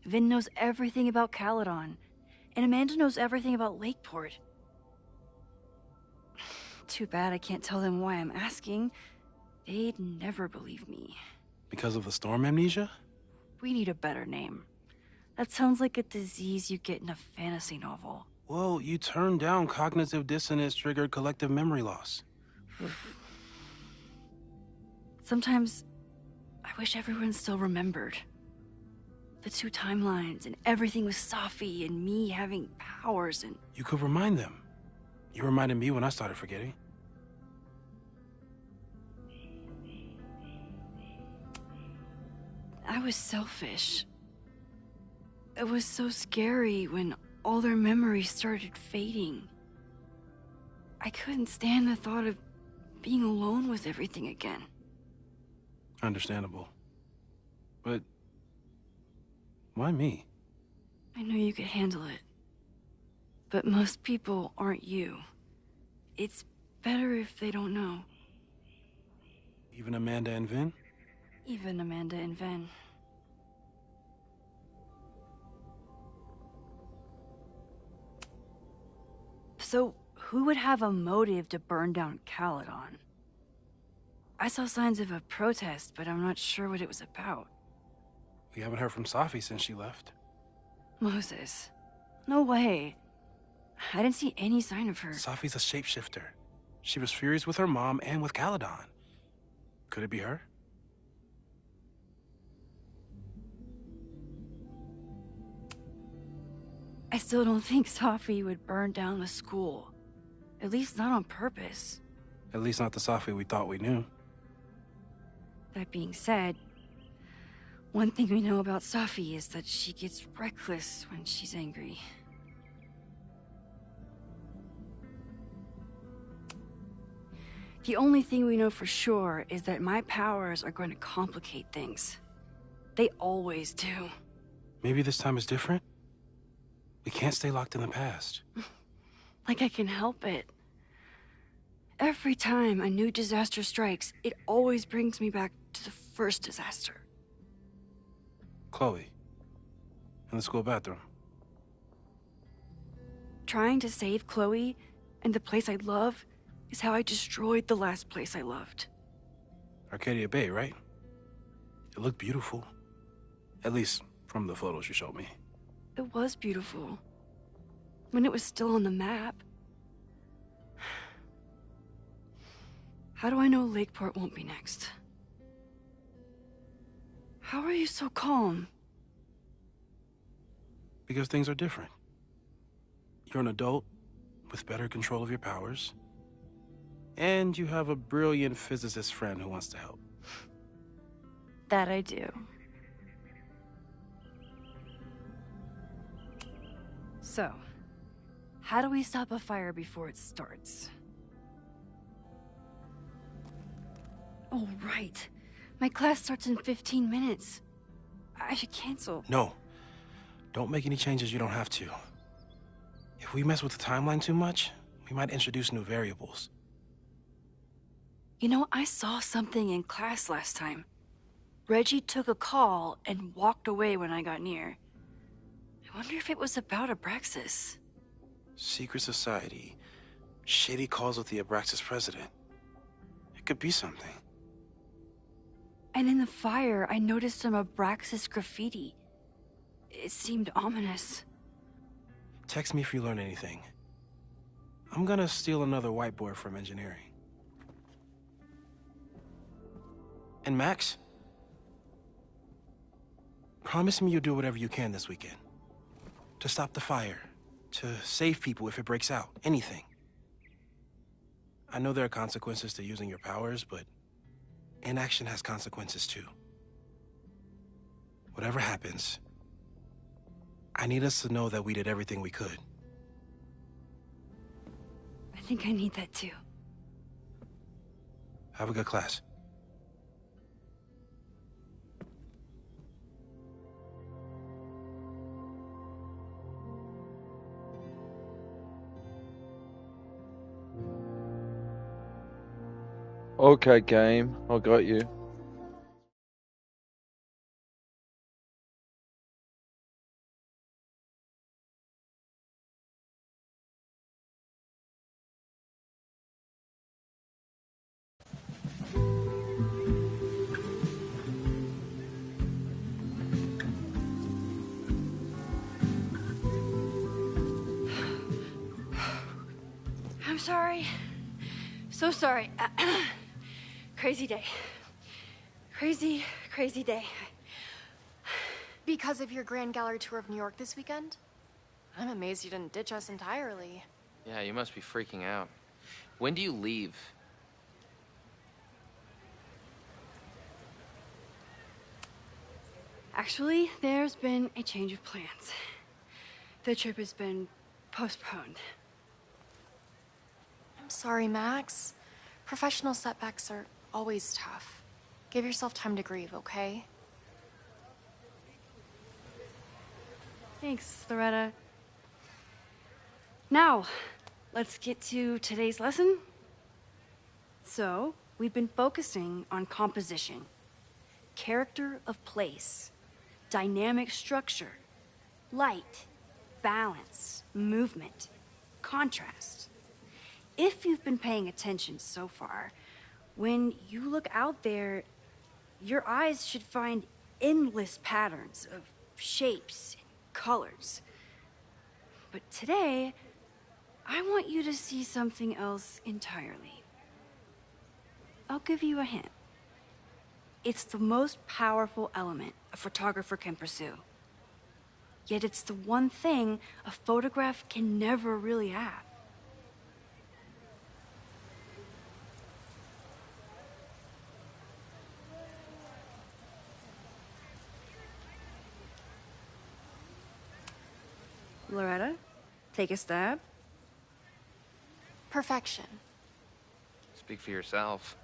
Vin knows everything about Caledon, and Amanda knows everything about Lakeport. Too bad I can't tell them why I'm asking. They'd never believe me. Because of the storm amnesia? We need a better name. That sounds like a disease you get in a fantasy novel. Well, you turned down cognitive dissonance triggered collective memory loss. Sometimes I wish everyone still remembered. The two timelines and everything with Safi and me having powers and... You could remind them. You reminded me when I started forgetting. I was selfish. It was so scary when all their memories started fading. I couldn't stand the thought of being alone with everything again. Understandable. But why me? I know you could handle it. But most people aren't you. It's better if they don't know. Even Amanda and Vin? Even Amanda and Vin. So, who would have a motive to burn down Caledon? I saw signs of a protest, but I'm not sure what it was about. We haven't heard from Safi since she left. Moses. No way. I didn't see any sign of her. Safi's a shapeshifter. She was furious with her mom and with Caledon. Could it be her? I still don't think Safi would burn down the school. At least not on purpose. At least not the Safi we thought we knew. That being said, one thing we know about Safi is that she gets reckless when she's angry. The only thing we know for sure is that my powers are going to complicate things. They always do. Maybe this time is different? We can't stay locked in the past. Like I can help it. Every time a new disaster strikes, it always brings me back to the first disaster. Chloe, in the school bathroom. Trying to save Chloe and the place I love is how I destroyed the last place I loved. Arcadia Bay, right? It looked beautiful. At least from the photos you showed me. It was beautiful. When it was still on the map. How do I know Lakeport won't be next? How are you so calm? Because things are different. You're an adult with better control of your powers. And you have a brilliant physicist friend who wants to help. That I do. So, how do we stop a fire before it starts? Oh, right. My class starts in 15 minutes. I should cancel. No. Don't make any changes you don't have to. If we mess with the timeline too much, we might introduce new variables. You know, I saw something in class last time. Reggie took a call and walked away when I got near. I wonder if it was about Abraxas. Secret society. Shady calls with the Abraxas president. It could be something. And in the fire, I noticed some Abraxas graffiti. It seemed ominous. Text me if you learn anything. I'm gonna steal another whiteboard from engineering. And Max, promise me you'll do whatever you can this weekend. To stop the fire, to save people if it breaks out, anything. I know there are consequences to using your powers, but inaction has consequences too. Whatever happens, I need us to know that we did everything we could. I think I need that too. Have a good class. Okay, game. I got you. I'm sorry. So sorry. Crazy day. Crazy, crazy day. Because of your Grand Gallery tour of New York this weekend? I'm amazed you didn't ditch us entirely. Yeah, you must be freaking out. When do you leave? Actually, there's been a change of plans. The trip has been postponed. I'm sorry, Max. Professional setbacks are always tough. Give yourself time to grieve, okay? Thanks, Loretta. Now, let's get to today's lesson. So, we've been focusing on composition, character of place, dynamic structure, light, balance, movement, contrast. If you've been paying attention so far, when you look out there, your eyes should find endless patterns of shapes and colors. But today, I want you to see something else entirely. I'll give you a hint. It's the most powerful element a photographer can pursue. Yet it's the one thing a photograph can never really have. Loretta, take a stab. Perfection. Speak for yourself.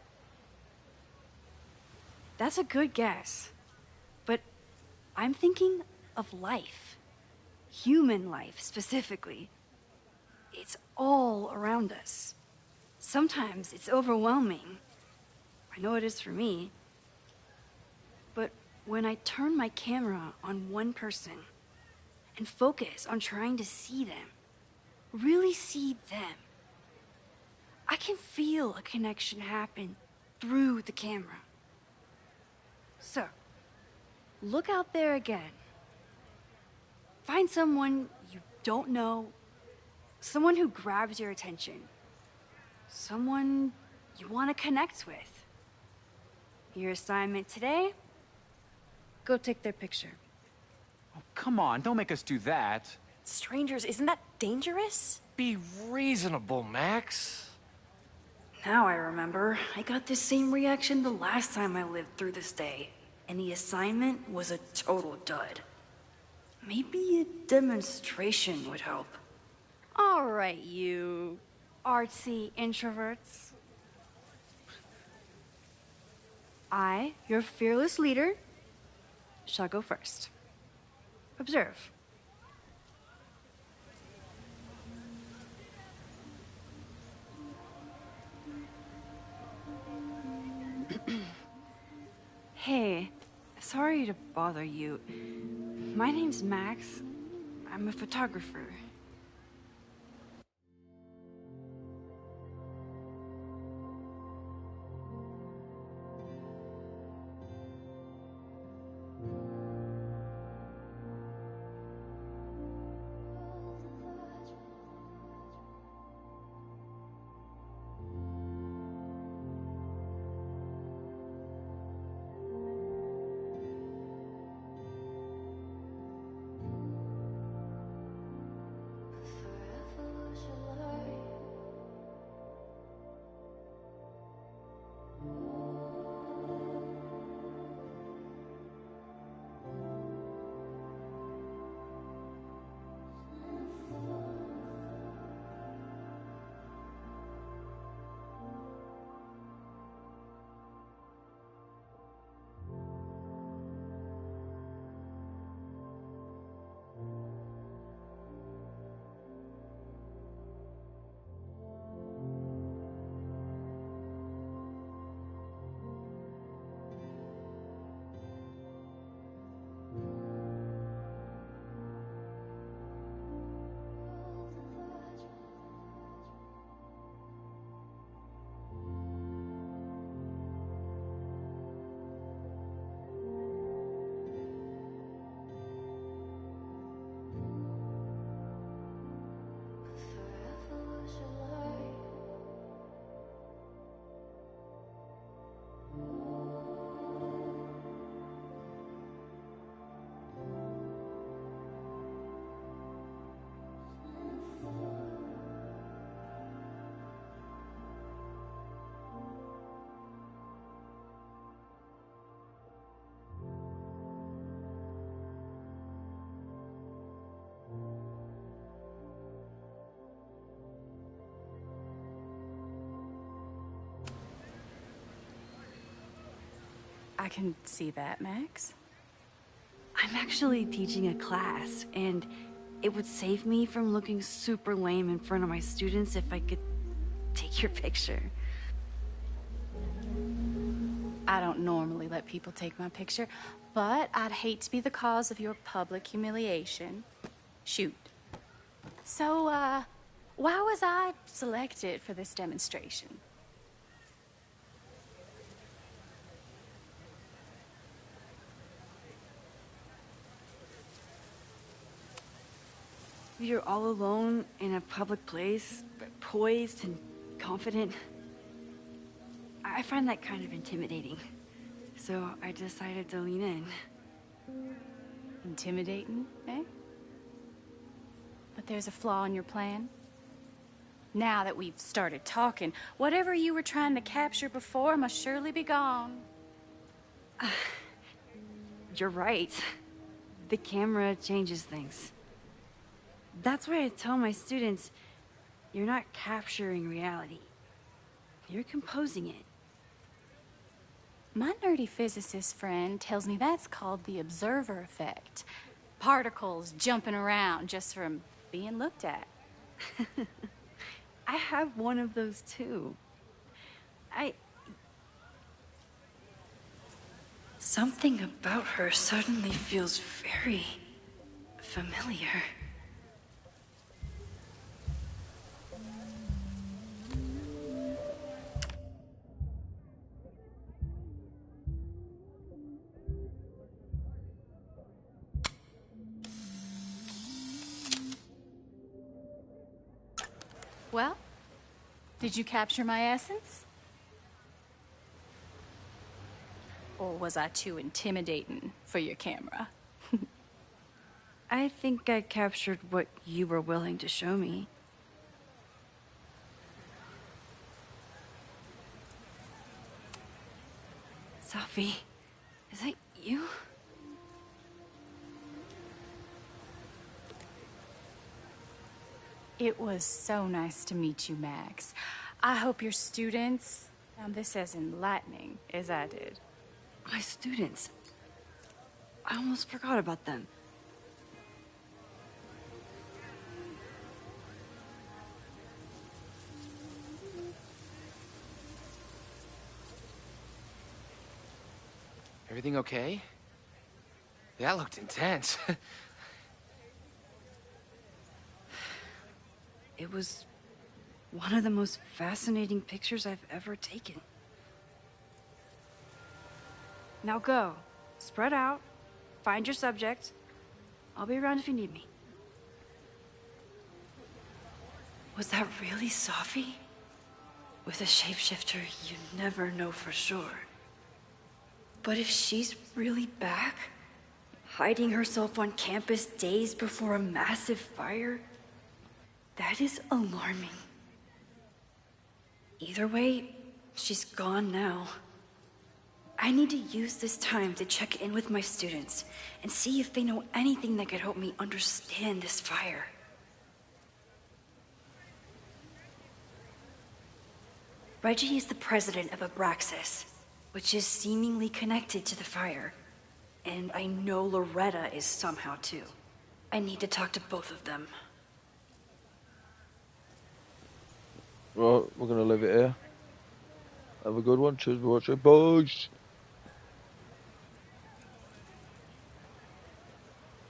That's a good guess. But I'm thinking of life. Human life, specifically. It's all around us. Sometimes it's overwhelming. I know it is for me. But when I turn my camera on one person and focus on trying to see them, really see them, I can feel a connection happen through the camera. So, look out there again. Find someone you don't know, someone who grabs your attention, someone you want to connect with. Your assignment today? Go take their picture. Oh, come on, don't make us do that. Strangers, isn't that dangerous? Be reasonable, Max. Now I remember. I got the same reaction the last time I lived through this day, and the assignment was a total dud. Maybe a demonstration would help. All right, you artsy introverts. I, your fearless leader, shall go first. Observe. Hey, sorry to bother you. My name's Max. I'm a photographer. I can see that, Max. I'm actually teaching a class, and it would save me from looking super lame in front of my students if I could take your picture. I don't normally let people take my picture, but I'd hate to be the cause of your public humiliation. Shoot. So, why was I selected for this demonstration? You're all alone in a public place, poised and confident. I find that kind of intimidating. So I decided to lean in. Intimidating, eh? But there's a flaw in your plan. Now that we've started talking, whatever you were trying to capture before must surely be gone. You're right. The camera changes things. That's why I tell my students, you're not capturing reality. You're composing it. My nerdy physicist friend tells me that's called the observer effect. Particles jumping around just from being looked at. I have one of those too. Something about her suddenly feels very familiar. Well, did you capture my essence? Or was I too intimidating for your camera? I think I captured what you were willing to show me. Sophie, is that you? It was so nice to meet you, Max. I hope your students found this as enlightening as I did. My students? I almost forgot about them. Everything okay? That looked intense. It was one of the most fascinating pictures I've ever taken. Now go. Spread out. Find your subject. I'll be around if you need me. Was that really Sophie? With a shapeshifter, you never know for sure. But if she's really back, hiding herself on campus days before a massive fire, that is alarming. Either way, she's gone now. I need to use this time to check in with my students and see if they know anything that could help me understand this fire. Reggie is the president of Abraxas, which is seemingly connected to the fire. And I know Loretta is somehow too. I need to talk to both of them. Right, we're gonna leave it here. Have a good one. Cheers for watching. Bye.